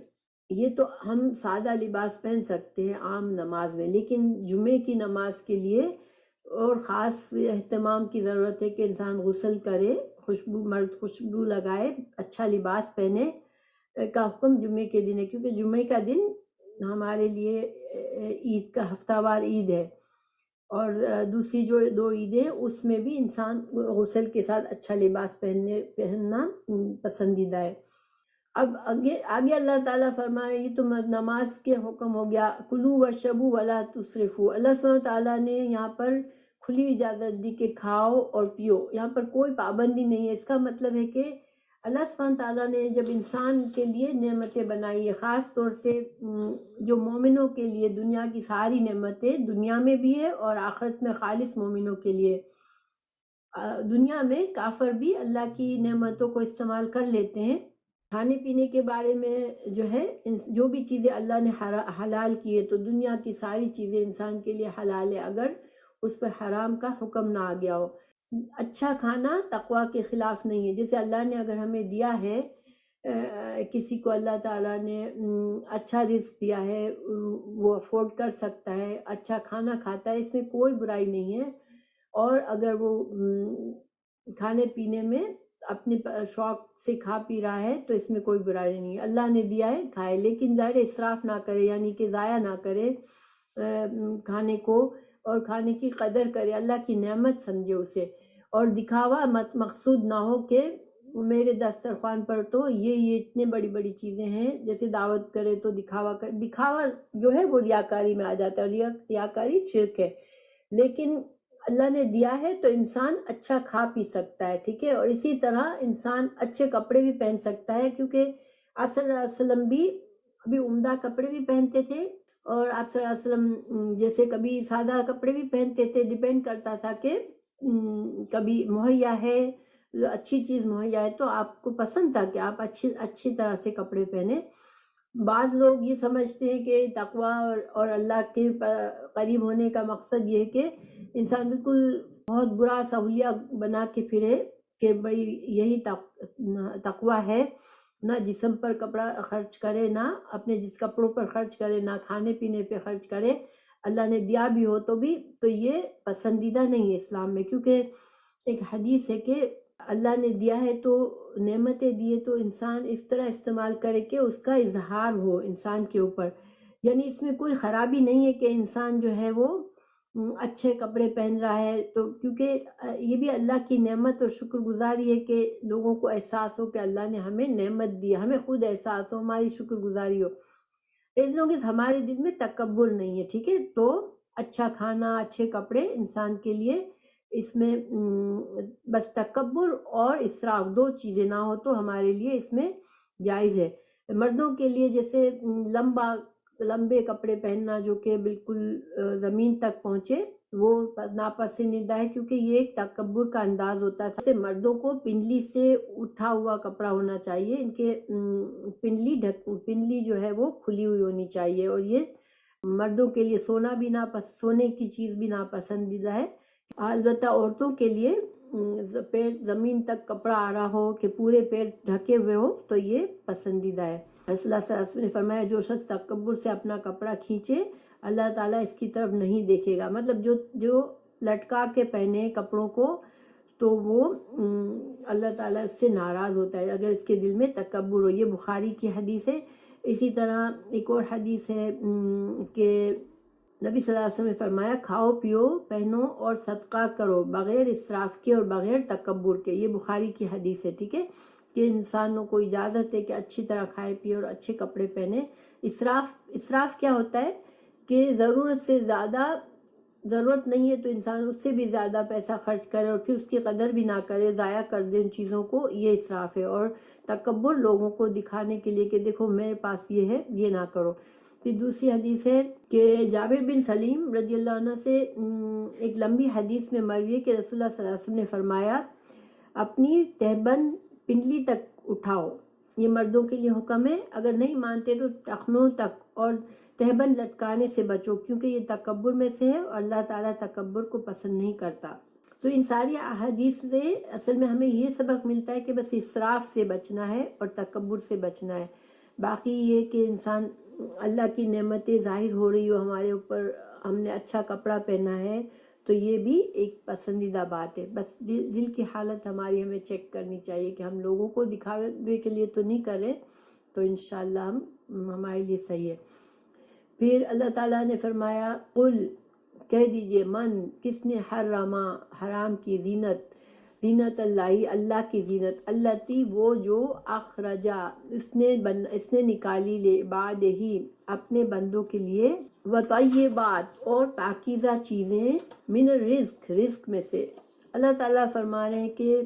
یہ تو ہم سادہ لباس پہن سکتے ہیں عام نماز میں، لیکن جمعے کی نماز کے لیے اور خاص اہتمام کی ضرورت ہے کہ انسان غسل کرے، مرد خوشبو لگائے، اچھا لباس پہنے کا حکم جمعے کے دن ہے، کیونکہ جمعے کا دن ہمارے لیے عید کا ہفتہ وار عید ہے، اور دوسری جو 2 عیدیں اس میں بھی انسان غسل کے ساتھ اچھا لباس پہننا پسندیدہ ہے۔ اب آگے اللہ تعالیٰ فرما رہے ہیں، یہ تو نماز کے حکم ہو گیا، کلو وشربو ولا تسرفو، اللہ سبحانہ تعالیٰ نے یہاں پر کھلی اجازت دی کہ کھاؤ اور پیو، یہاں پر کوئی پابندی نہیں ہے۔ اس کا مطلب ہے کہ اللہ سبحانہ تعالیٰ نے جب انسان کے لیے نعمتیں بنائی ہے، خاص طور سے جو مومنوں کے لیے دنیا کی ساری نعمتیں دنیا میں بھی ہے اور آخرت میں خالص مومنوں کے لیے، دنیا میں کافر بھی اللہ کی نعمتوں کو استعمال کر لیتے ہیں۔ کھانے پینے کے بارے میں جو ہے جو بھی چیزیں اللہ نے حلال کی ہے تو دنیا کی ساری چیزیں انسان کے لیے حلال ہے اگر اس پہ حرام کا حکم نہ آ گیا ہو۔ اچھا کھانا تقوی کے خلاف نہیں ہے، جیسے اللہ نے اگر ہمیں دیا ہے، کسی کو اللہ تعالیٰ نے اچھا رزق دیا ہے، وہ افورڈ کر سکتا ہے، اچھا کھانا کھاتا ہے، اس میں کوئی برائی نہیں ہے، اور اگر وہ کھانے پینے میں اپنے شوق سے کھا پی رہا ہے تو اس میں کوئی برائی نہیں ہے، اللہ نے دیا ہے کھائے، لیکن ظاہر اسراف نہ کرے، یعنی کہ ضائع نہ کرے کھانے کو، اور کھانے کی قدر کرے، اللہ کی نعمت سمجھے اسے، اور دکھاوا مقصود نہ ہو کہ میرے دسترخوان پر تو یہ اتنے بڑی بڑی چیزیں ہیں، جیسے دعوت کرے تو دکھاوا جو ہے وہ ریاکاری میں آ جاتا ہے، اور ریاکاری شرک ہے، لیکن اللہ نے دیا ہے تو انسان اچھا کھا پی سکتا ہے، ٹھیک ہے، اور اسی طرح انسان اچھے کپڑے بھی پہن سکتا ہے، کیونکہ آپ صلی اللہ علیہ وسلم بھی عمدہ کپڑے بھی پہنتے تھے، اور آپ صلی اللہ علیہ وسلم جیسے کبھی سادہ کپڑے بھی پہنتے تھے، ڈیپینڈ کرتا تھا کہ کبھی مہیا ہے، اچھی چیز مہیا ہے تو آپ کو پسند تھا کہ آپ اچھی طرح سے کپڑے پہنے۔ بعض لوگ یہ سمجھتے ہیں کہ تقوی اور اللہ کے قریب ہونے کا مقصد یہ ہے کہ انسان بالکل بہت برا سہولیہ بنا کے پھرے کہ بھئی یہی تقوی ہے، نہ جسم پر کپڑا خرچ کرے، نہ اپنے کپڑوں پر خرچ کرے، نہ کھانے پینے پہ خرچ کرے، اللہ نے دیا بھی ہو تو یہ پسندیدہ نہیں ہے اسلام میں، کیونکہ ایک حدیث ہے کہ اللہ نے دیا ہے تو نعمتیں دیے تو انسان اس طرح استعمال کرے کہ اس کا اظہار ہو انسان کے اوپر، یعنی اس میں کوئی خرابی نہیں ہے کہ انسان جو ہے وہ اچھے کپڑے پہن رہا ہے، تو کیونکہ یہ بھی اللہ کی نعمت اور شکر گزاری ہے کہ لوگوں کو احساس ہو کہ اللہ نے ہمیں نعمت دی، ہمیں خود احساس ہو، ہماری شکر گزاری ہو، اس لوگ ہمارے دل میں تکبر نہیں ہے، ٹھیک ہے، تو اچھا کھانا، اچھے کپڑے انسان کے لیے، اس میں بس تکبر اور اسراف 2 چیزیں نہ ہو تو ہمارے لیے اس میں جائز ہے۔ مردوں کے لیے جیسے لمبے کپڑے پہننا جو کہ بالکل زمین تک پہنچے وہ ناپسندیدہ ہے، کیونکہ یہ ایک تکبر کا انداز ہوتا ہے۔ جیسے مردوں کو پنڈلی سے اٹھا ہوا کپڑا ہونا چاہیے، ان کے پنڈلی جو ہے وہ کھلی ہوئی ہونی چاہیے، اور یہ مردوں کے لیے سونے کی چیز بھی ناپسندیدہ ہے۔ البتہ عورتوں کے لیے پیر زمین تک کپڑا آ رہا ہو کہ پورے پیر ڈھکے ہوئے ہو تو یہ پسندیدہ ہے۔ رسول اللہ صلی اللہ علیہ وسلم نے فرمایا جو شخص تکبر سے اپنا کپڑا کھینچے اللہ تعالیٰ اس کی طرف نہیں دیکھے گا، مطلب جو لٹکا کے پہنے کپڑوں کو تو وہ اللہ تعالیٰ اس سے ناراض ہوتا ہے اگر اس کے دل میں تکبر ہو۔ یہ بخاری کی حدیث ہے۔ اسی طرح ایک اور حدیث ہے کہ نبی صلی اللہ علیہ وسلم نے فرمایا کھاؤ پیو پہنو اور صدقہ کرو بغیر اسراف کے اور بغیر تکبر کے۔ یہ بخاری کی حدیث ہے، ٹھیک ہے، کہ انسانوں کو اجازت ہے کہ اچھی طرح کھائے پیے اور اچھے کپڑے پہنے۔ اسراف کیا ہوتا ہے کہ ضرورت سے زیادہ ضرورت نہیں ہے تو انسان اس سے بھی زیادہ پیسہ خرچ کرے اور پھر اس کی قدر بھی نہ کرے، ضائع کر دے ان چیزوں کو، یہ اسراف ہے۔ اور تکبر لوگوں کو دکھانے کے لیے کہ دیکھو میرے پاس یہ ہے، یہ نہ کرو۔ پھر دوسری حدیث ہے کہ جابر بن سلیم رضی اللہ عنہ سے ایک لمبی حدیث میں مروی ہے کہ رسول اللہ صلی اللہ علیہ وسلم نے فرمایا اپنی تہبند پنڈلی تک اٹھاؤ، یہ مردوں کے لیے حکم ہے، اگر نہیں مانتے تو ٹخنوں تک اور تہبند لٹکانے سے بچو، کیونکہ یہ تکبر میں سے ہے اور اللہ تعالیٰ تکبر کو پسند نہیں کرتا۔ تو ان ساری احادیث سے اصل میں ہمیں یہ سبق ملتا ہے کہ بس اسراف سے بچنا ہے اور تکبر سے بچنا ہے۔ باقی یہ کہ انسان اللہ کی نعمتیں ظاہر ہو رہی ہو ہمارے اوپر، ہم نے اچھا کپڑا پہنا ہے تو یہ بھی ایک پسندیدہ بات ہے۔ بس دل کی حالت ہماری ہمیں چیک کرنی چاہیے کہ ہم لوگوں کو دکھاوے کے لیے تو نہیں کر رہے، تو انشاءاللہ ہمارے لیے صحیح ہے۔ پھر اللہ تعالیٰ نے فرمایا قل کہہ دیجئے من کس نے حرام کی زینت اللہ کی زینت، التی وہ جو اخرجا اس نے نکالی لے بعد ہی اپنے بندوں کے لیے، وطیبات اور پاکیزہ چیزیں من رزق میں سے۔ اللہ تعالیٰ فرما رہے ہیں کہ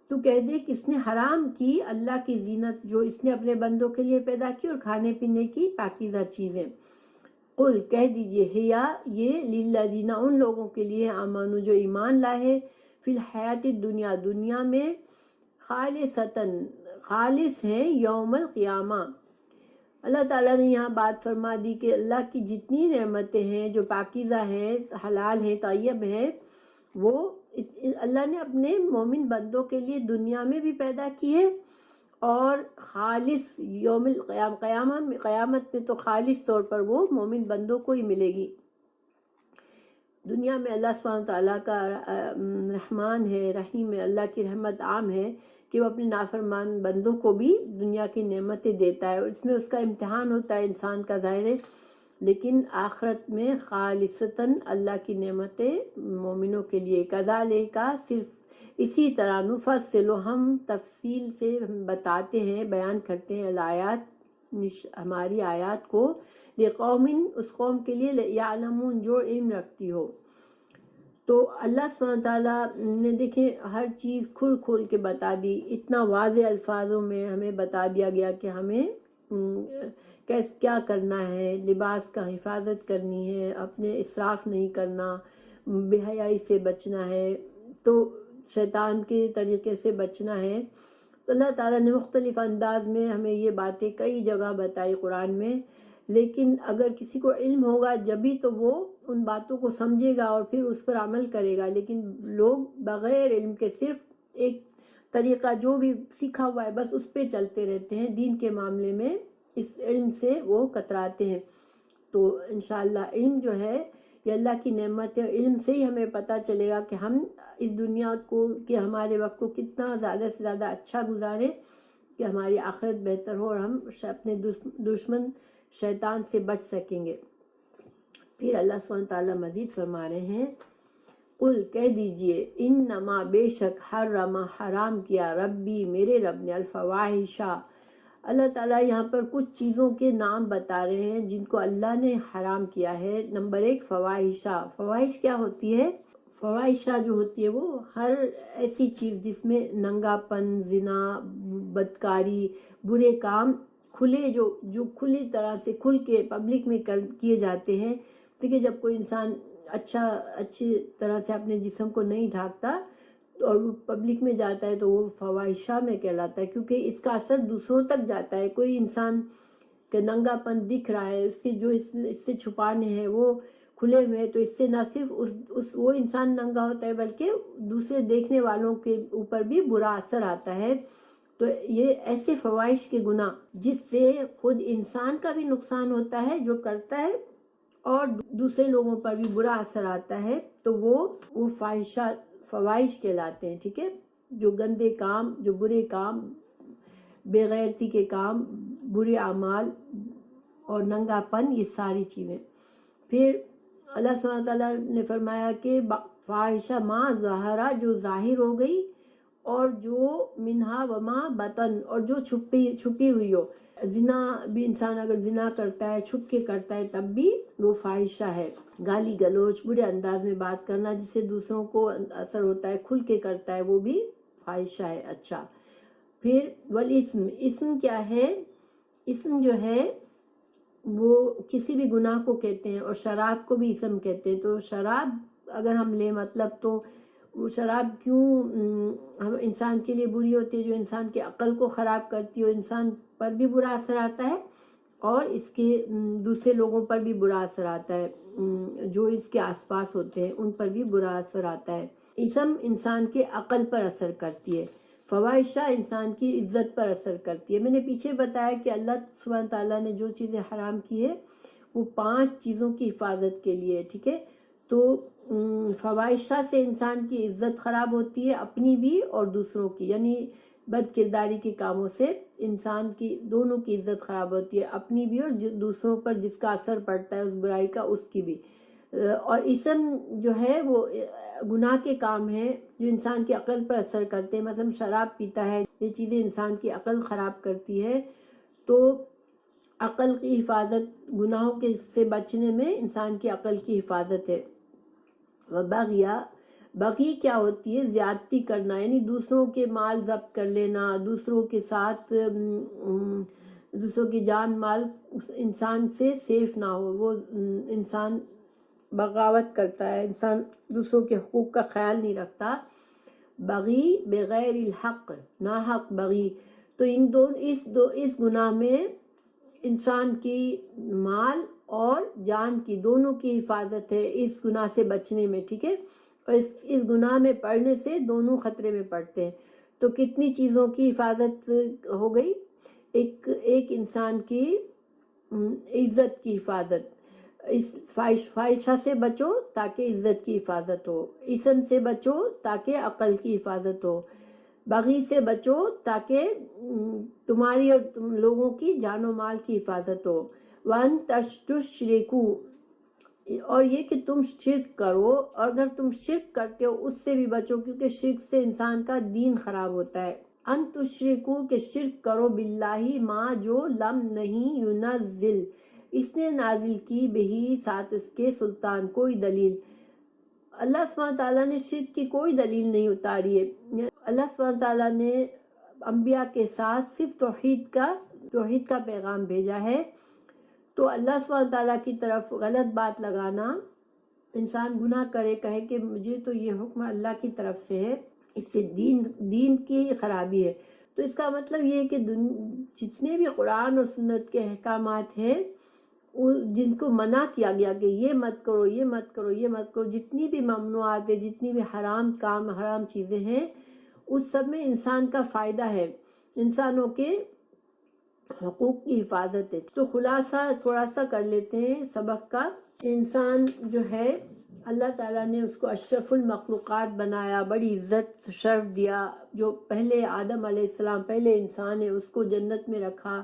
تو کہہ دے کس نے حرام کی اللہ کی زینت جو اس نے اپنے بندوں کے لیے پیدا کی اور کھانے پینے کی پاکیزہ چیزیں۔ قل کہہ دیجئے یہ للذین ان لوگوں کے لیے آمنو جو ایمان لائے فی الحیات دنیا میں خالص ہیں یوم القیامہ۔ اللہ تعالیٰ نے یہاں بات فرما دی کہ اللہ کی جتنی نعمتیں ہیں جو پاکیزہ ہیں، حلال ہیں، طیب ہیں، وہ اللہ نے اپنے مومن بندوں کے لیے دنیا میں بھی پیدا کی ہے اور خالص یوم قیامت میں تو خالص طور پر وہ مومن بندوں کو ہی ملے گی۔ دنیا میں اللہ سبحانہ تعالیٰ کا رحمان ہے، رحیم ہے، اللہ کی رحمت عام ہے کہ وہ اپنے نافرمان بندوں کو بھی دنیا کی نعمتیں دیتا ہے اور اس میں اس کا امتحان ہوتا ہے انسان کا، ظاہر ہے، لیکن آخرت میں خالصتاً اللہ کی نعمتیں مومنوں کے لیے۔ کذالک صرف اسی طرح نفصل ہم تفصیل سے بتاتے ہیں، بیان کرتے ہیں الآیات ہماری آیات کو، لقوم اس قوم کے لیے یعلمون جو علم رکھتی ہو۔ تو اللہ سبحانہ تعالیٰ نے دیکھیں ہر چیز کھول کے بتا دی، اتنا واضح الفاظوں میں ہمیں بتا دیا گیا کہ ہمیں کیا کرنا ہے، لباس کا حفاظت کرنی ہے، اپنے اسراف نہیں کرنا، بے حیائی سے بچنا ہے، تو شیطان کے طریقے سے بچنا ہے۔ تو اللہ تعالیٰ نے مختلف انداز میں ہمیں یہ باتیں کئی جگہ بتائی قرآن میں، لیکن اگر کسی کو علم ہوگا جبھی تو وہ ان باتوں کو سمجھے گا اور پھر اس پر عمل کرے گا، لیکن لوگ بغیر علم کے صرف ایک طریقہ جو بھی سیکھا ہوا ہے بس اس پہ چلتے رہتے ہیں، دین کے معاملے میں اس علم سے وہ کتراتے ہیں۔ تو انشاءاللہ علم جو ہے یہ اللہ کی نعمت ہے، علم سے ہی ہمیں پتہ چلے گا کہ ہم اس دنیا کو کہ ہمارے وقت کو کتنا زیادہ سے زیادہ اچھا گزاریں کہ ہماری آخرت بہتر ہو اور ہم اپنے دشمن شیطان سے بچ سکیں گے۔ پھر اللہ سبحانہ تعالیٰ مزید فرما رہے ہیں قل کہہ دیجئے انما بے شک حرام کیا ربی میرے رب نے الفواحش، اللہ تعالیٰ یہاں پر کچھ چیزوں کے نام بتا رہے ہیں جن کو اللہ نے حرام کیا ہے۔ نمبر 1 فواحش کیا ہوتی ہے؟ فواحشہ جو ہوتی ہے وہ ہر ایسی چیز جس میں ننگا پن، زنا، بدکاری، برے کام کھلے جو کھلی طرح سے کھل کے پبلک میں کیے جاتے ہیں. دیکھیے جب کوئی انسان اچھی طرح سے اپنے جسم کو نہیں ڈھانکتا اور وہ پبلک میں جاتا ہے تو وہ فواحشہ میں کہلاتا ہے، کیونکہ اس کا اثر دوسروں تک جاتا ہے. کوئی انسان کہ ننگا پن دکھ رہا ہے، اس کے جو اس سے چھپانے ہیں وہ کھلے ہوئے، تو اس سے نہ صرف وہ انسان ننگا ہوتا ہے بلکہ دوسرے دیکھنے والوں کے اوپر بھی برا اثر آتا ہے. تو یہ ایسے فواحش کے گناہ جس سے خود انسان کا بھی نقصان ہوتا ہے جو کرتا ہے اور دوسرے لوگوں پر بھی برا اثر آتا ہے، تو وہ فواحش کہلاتے ہیں. ٹھیک ہے، جو گندے کام، جو برے کام، بے غیرتی کے کام، برے اعمال اور ننگا پن، یہ ساری چیزیں. پھر اللہ سبحانہ تعالیٰ نے فرمایا کہ فاحشہ ما ظاہرہ، جو ظاہر ہو گئی، اور جو منہا وما بطن، اور جو چھپی ہوئی ہو. زنا بھی انسان اگر زنا کرتا ہے، چھپ کے کرتا ہے، تب بھی وہ فاحشہ ہے. گالی گلوچ، برے انداز میں بات کرنا جس سے دوسروں کو اثر ہوتا ہے، کھل کے کرتا ہے، وہ بھی فاحشہ ہے. اچھا، پھر والاسم، اسم کیا ہے؟ اسم جو ہے وہ کسی بھی گناہ کو کہتے ہیں، اور شراب کو بھی اسم کہتے ہیں. تو شراب اگر ہم لیں مطلب، تو وہ شراب کیوں انسان کے لیے بری ہوتی ہے؟ جو انسان کی عقل کو خراب کرتی ہے، انسان پر بھی برا اثر آتا ہے اور اس کے دوسرے لوگوں پر بھی برا اثر آتا ہے، جو اس کے آس پاس ہوتے ہیں ان پر بھی برا اثر آتا ہے. اسم انسان کے عقل پر اثر کرتی ہے، فواحشہ انسان کی عزت پر اثر کرتی ہے. میں نے پیچھے بتایا کہ اللہ سبحانہ تعالیٰ نے جو چیزیں حرام کی ہے وہ 5 چیزوں کی حفاظت کے لیے. ٹھیک ہے، تو فواحشہ سے انسان کی عزت خراب ہوتی ہے، اپنی بھی اور دوسروں کی. یعنی بد کرداری کے کاموں سے انسان کی دونوں کی عزت خراب ہوتی ہے، اپنی بھی اور دوسروں پر جس کا اثر پڑتا ہے اس برائی کا، اس کی بھی. اور اسم جو ہے وہ گناہ کے کام ہیں جو انسان کی عقل پر اثر کرتے ہیں. مثلا شراب پیتا ہے، یہ چیزیں انسان کی عقل خراب کرتی ہے. تو عقل کی حفاظت، گناہوں کے سے بچنے میں انسان کی عقل کی حفاظت ہے. بغی کیا ہوتی ہے؟ زیادتی کرنا، یعنی دوسروں کے مال ضبط کر لینا، دوسروں کے ساتھ دوسروں کی جان مال انسان سے سیف نہ ہو، وہ انسان بغاوت کرتا ہے، انسان دوسروں کے حقوق کا خیال نہیں رکھتا. بغی بغیر الحق، ناحق بغی. تو اس گناہ میں انسان کی مال اور جان کی دونوں کی حفاظت ہے اس گناہ سے بچنے میں. ٹھیک ہے، اور اس گناہ میں پڑنے سے دونوں خطرے میں پڑتے ہیں. تو کتنی چیزوں کی حفاظت ہو گئی؟ ایک انسان کی عزت کی حفاظت، اس فاحشہ سے بچو تاکہ عزت کی حفاظت ہو، اسم سے بچو تاکہ عقل کی حفاظت ہو، بغی سے بچو تاکہ تمہاری اور تم لوگوں کی جان و مال کی حفاظت ہو. وَأَن تُشْرِكُوا، اور یہ کہ تم شرک کرو، اور اگر تم شرک کرتے ہو اس سے بھی بچو، کیونکہ شرک سے انسان کا دین خراب ہوتا ہے. ان تشرکو، کہ شرک کرو، باللہ ما، جو لم نہیں، ینزل، اس نے نازل کی، بہی، ساتھ اس کے، سلطان، کوئی دلیل. اللہ سبحانہ تعالیٰ نے شرک کی کوئی دلیل نہیں اتاری ہے. اللہ سبحانہ تعالیٰ نے انبیاء کے ساتھ صرف توحید کا پیغام بھیجا ہے. تو اللہ سبحانہ تعالیٰ کی طرف غلط بات لگانا، انسان گناہ کرے، کہے کہ مجھے تو یہ حکم اللہ کی طرف سے ہے، اس سے دین کی خرابی ہے. تو اس کا مطلب یہ ہے کہ جتنے بھی قرآن اور سنت کے احکامات ہیں جن کو منع کیا گیا کہ یہ مت کرو، یہ مت کرو، یہ مت کرو، جتنی بھی ممنوعات ہیں، جتنی بھی حرام کام، حرام چیزیں ہیں، اس سب میں انسان کا فائدہ ہے، انسانوں کے حقوق کی حفاظت ہے. تو خلاصہ تھوڑا سا کر لیتے ہیں سبق کا. انسان جو ہے اللہ تعالیٰ نے اس کو اشرف المخلوقات بنایا، بڑی عزت شرف دیا. جو پہلے آدم علیہ السلام پہلے انسان ہے اس کو جنت میں رکھا،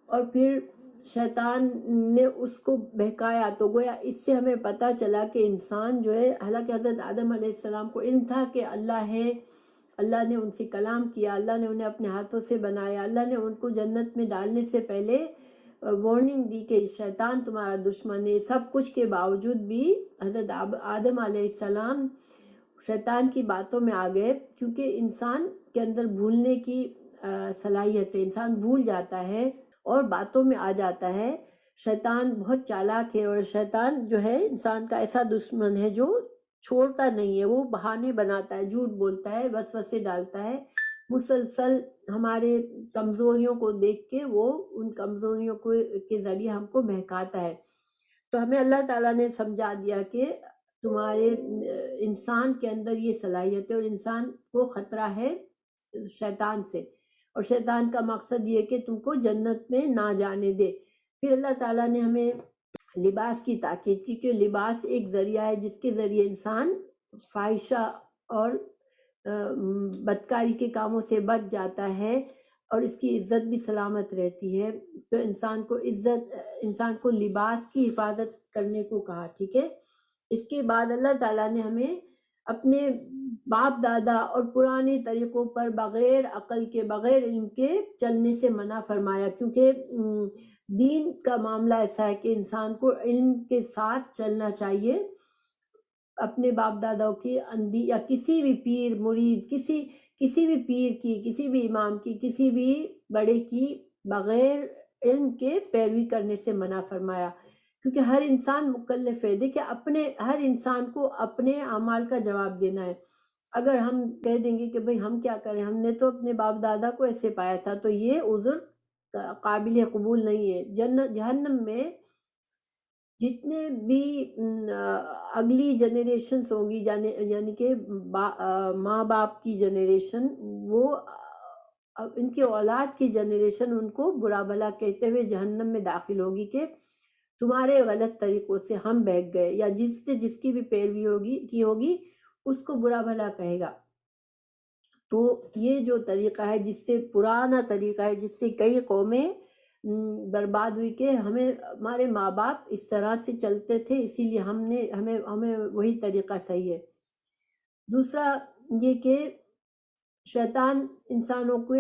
اور پھر شیطان نے اس کو بہکایا. تو گویا اس سے ہمیں پتہ چلا کہ انسان جو ہے، حالانکہ حضرت آدم علیہ السلام کو علم تھا کہ اللہ ہے، اللہ نے ان سے کلام کیا، اللہ نے انہیں اپنے ہاتھوں سے بنایا، اللہ نے ان کو جنت میں ڈالنے سے پہلے وارننگ دی کہ شیطان تمہارا دشمن ہے. سب کچھ کے باوجود بھی حضرت آدم علیہ السلام شیطان کی باتوں میں آ گئے، کیونکہ انسان کے اندر بھولنے کی صلاحیت ہے، انسان بھول جاتا ہے. اور باتوں میں آ جاتا ہے. شیطان بہت چالاک ہے، اور شیطان جو ہے انسان کا ایسا دشمن ہے جو چھوڑتا نہیں ہے. وہ بہانے بناتا ہے، جھوٹ بولتا ہے، وسوسے ڈالتا ہے، مسلسل ہمارے کمزوریوں کو دیکھ کے وہ ان کمزوریوں کے ذریعے ہم کو بہکاتا ہے. تو ہمیں اللہ تعالیٰ نے سمجھا دیا کہ تمہارے انسان کے اندر یہ صلاحیت ہے، اور انسان کو خطرہ ہے شیطان سے، اور شیطان کا مقصد یہ کہ تم کو جنت میں نہ جانے دے. پھر اللہ تعالیٰ نے ہمیں لباس کی تاکید کی کہ لباس ایک ذریعہ ہے جس کے ذریعے انسان فاحشہ اور بدکاری کے کاموں سے بچ جاتا ہے، اور اس کی عزت بھی سلامت رہتی ہے. تو انسان کو لباس کی حفاظت کرنے کو کہا. ٹھیک ہے. اس کے بعد اللہ تعالیٰ نے ہمیں اپنے باپ دادا اور پرانے طریقوں پر بغیر عقل کے، بغیر علم کے چلنے سے منع فرمایا، کیونکہ دین کا معاملہ ایسا ہے کہ انسان کو علم کے ساتھ چلنا چاہیے. اپنے باپ داداؤں کی اندھی یا کسی بھی پیر مرید، کسی بھی پیر کی، کسی بھی امام کی، کسی بھی بڑے کی بغیر علم کے پیروی کرنے سے منع فرمایا، کیونکہ ہر انسان مکلف ہے. دیکھیں ہر انسان کو اپنے اعمال کا جواب دینا ہے. اگر ہم کہہ دیں گے کہ بھئی ہم کیا کریں، ہم نے تو اپنے باپ دادا کو ایسے پایا تھا، تو یہ عذر قابل قبول نہیں ہے. جہنم میں جتنے بھی اگلی جنریشنز ہوں گی، یعنی کہ ماں باپ کی جنریشن، وہ ان کی اولاد کی جنریشن ان کو برا بھلا کہتے ہوئے جہنم میں داخل ہوگی کہ تمہارے غلط طریقوں سے ہم بہک گئے، یا جس نے جس کی بھی پیروی کی ہوگی اس کو برا بھلا کہے گا. تو یہ جو طریقہ ہے، جس سے پرانا طریقہ ہے، جس سے کئی قومیں برباد ہوئی، کہ ہمارے ماں باپ اس طرح سے چلتے تھے، اسی لیے ہمیں وہی طریقہ صحیح ہے. دوسرا یہ کہ شیطان انسانوں کو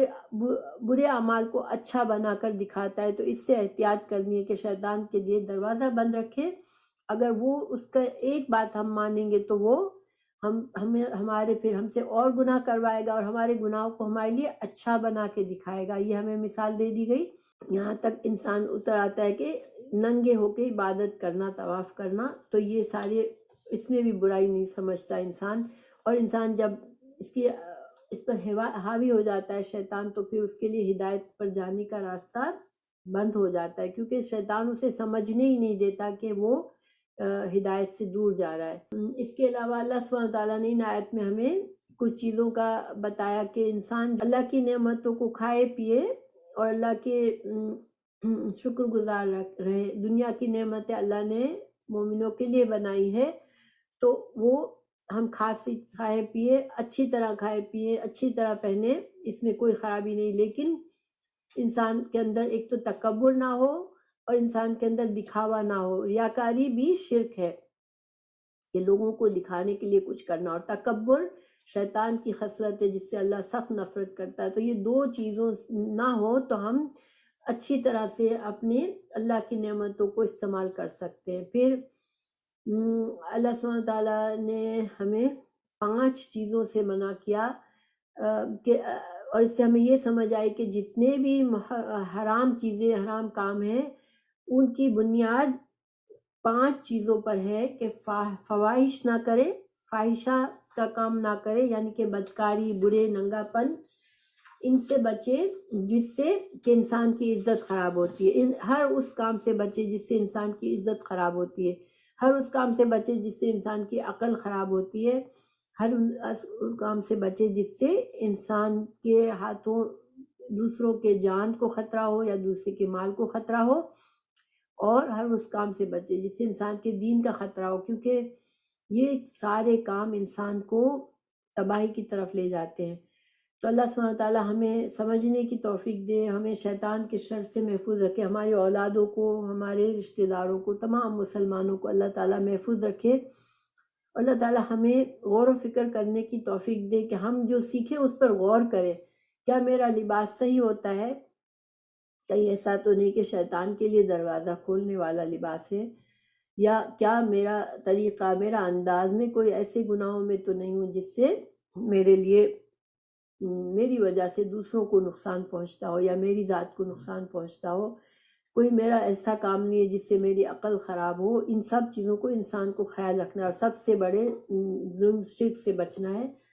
برے اعمال کو اچھا بنا کر دکھاتا ہے، تو اس سے احتیاط کرنی ہے کہ شیطان کے لیے دروازہ بند رکھے. اگر وہ اس کا ایک بات ہم مانیں گے تو وہ پھر ہم سے اور گناہ کروائے گا، اور ہمارے گناہوں کو ہمارے لیے اچھا بنا کے دکھائے گا. یہ ہمیں مثال دے دی گئی. یہاں تک انسان اتر آتا ہے کہ ننگے ہو کے عبادت کرنا، طواف کرنا، تو یہ سارے، اس میں بھی برائی نہیں سمجھتا انسان. اور انسان جب اس پر حاوی ہو جاتا ہے شیطان، تو پھر اس کے لیے ہدایت پر جانے کا راستہ بند ہو جاتا ہے، کیونکہ شیطان اسے سمجھنے ہی نہیں دیتا کہ وہ ہدایت سے دور جا رہا ہے. اس کے علاوہ اللہ سبحانہ تعالیٰ نے ان آیت میں ہمیں کچھ چیزوں کا بتایا کہ انسان اللہ کی نعمتوں کو کھائے پیے اور اللہ کے شکر گزار رہے. دنیا کی نعمتیں اللہ نے مومنوں کے لیے بنائی ہے، تو وہ ہم کھائے پیے، اچھی طرح کھائے پیے، اچھی طرح پہنے، اس میں کوئی خرابی نہیں. لیکن انسان کے اندر ایک تو تکبر نہ ہو، اور انسان کے اندر دکھاوا نہ ہو. ریاکاری بھی شرک ہے، کہ لوگوں کو دکھانے کے لیے کچھ کرنا، اور تکبر شیطان کی خصلت ہے جس سے اللہ سخت نفرت کرتا ہے. تو یہ دو چیزوں نہ ہو تو ہم اچھی طرح سے اپنے اللہ کی نعمتوں کو استعمال کر سکتے ہیں. پھر اللہ سبحانہ تعالیٰ نے ہمیں 5 چیزوں سے منع کیا، اور اس سے ہمیں یہ سمجھ آئی کہ جتنے بھی حرام چیزیں، حرام کام ہیں، ان کی بنیاد 5 چیزوں پر ہے کہ فواحش نہ کرے، فاحشہ کا کام نہ کرے، یعنی کہ بدکاری، برے، ننگا پن، ان سے بچے جس سے کہ انسان کی عزت خراب ہوتی ہے. ہر اس کام سے بچے جس سے انسان کی عزت خراب ہوتی ہے. ہر اس کام سے بچے جس سے انسان کی عقل خراب ہوتی ہے. ہر اس کام سے بچے جس سے انسان کے ہاتھوں دوسروں کے جان کو خطرہ ہو یا دوسرے کے مال کو خطرہ ہو. اور ہر اس کام سے بچے جس سے انسان کے دین کا خطرہ ہو، کیونکہ یہ سارے کام انسان کو تباہی کی طرف لے جاتے ہیں. تو اللہ سبحانہ تعالیٰ ہمیں سمجھنے کی توفیق دے، ہمیں شیطان کے شر سے محفوظ رکھے، ہماری اولادوں کو، ہمارے رشتہ داروں کو، تمام مسلمانوں کو اللہ تعالیٰ محفوظ رکھے. اللہ تعالیٰ ہمیں غور و فکر کرنے کی توفیق دے کہ ہم جو سیکھیں اس پر غور کریں. کیا میرا لباس صحیح ہوتا ہے؟ کہیں ایسا تو نہیں کہ شیطان کے لیے دروازہ کھولنے والا لباس ہے؟ یا کیا میرا طریقہ، میرا انداز میں کوئی ایسے گناہوں میں تو نہیں ہوں جس سے میرے لیے میری وجہ سے دوسروں کو نقصان پہنچتا ہو یا میری ذات کو نقصان پہنچتا ہو، کوئی میرا ایسا کام نہیں ہے جس سے میری عقل خراب ہو. ان سب چیزوں کو انسان کو خیال رکھنا ہے، اور سب سے بڑے ظلم شرک سے بچنا ہے.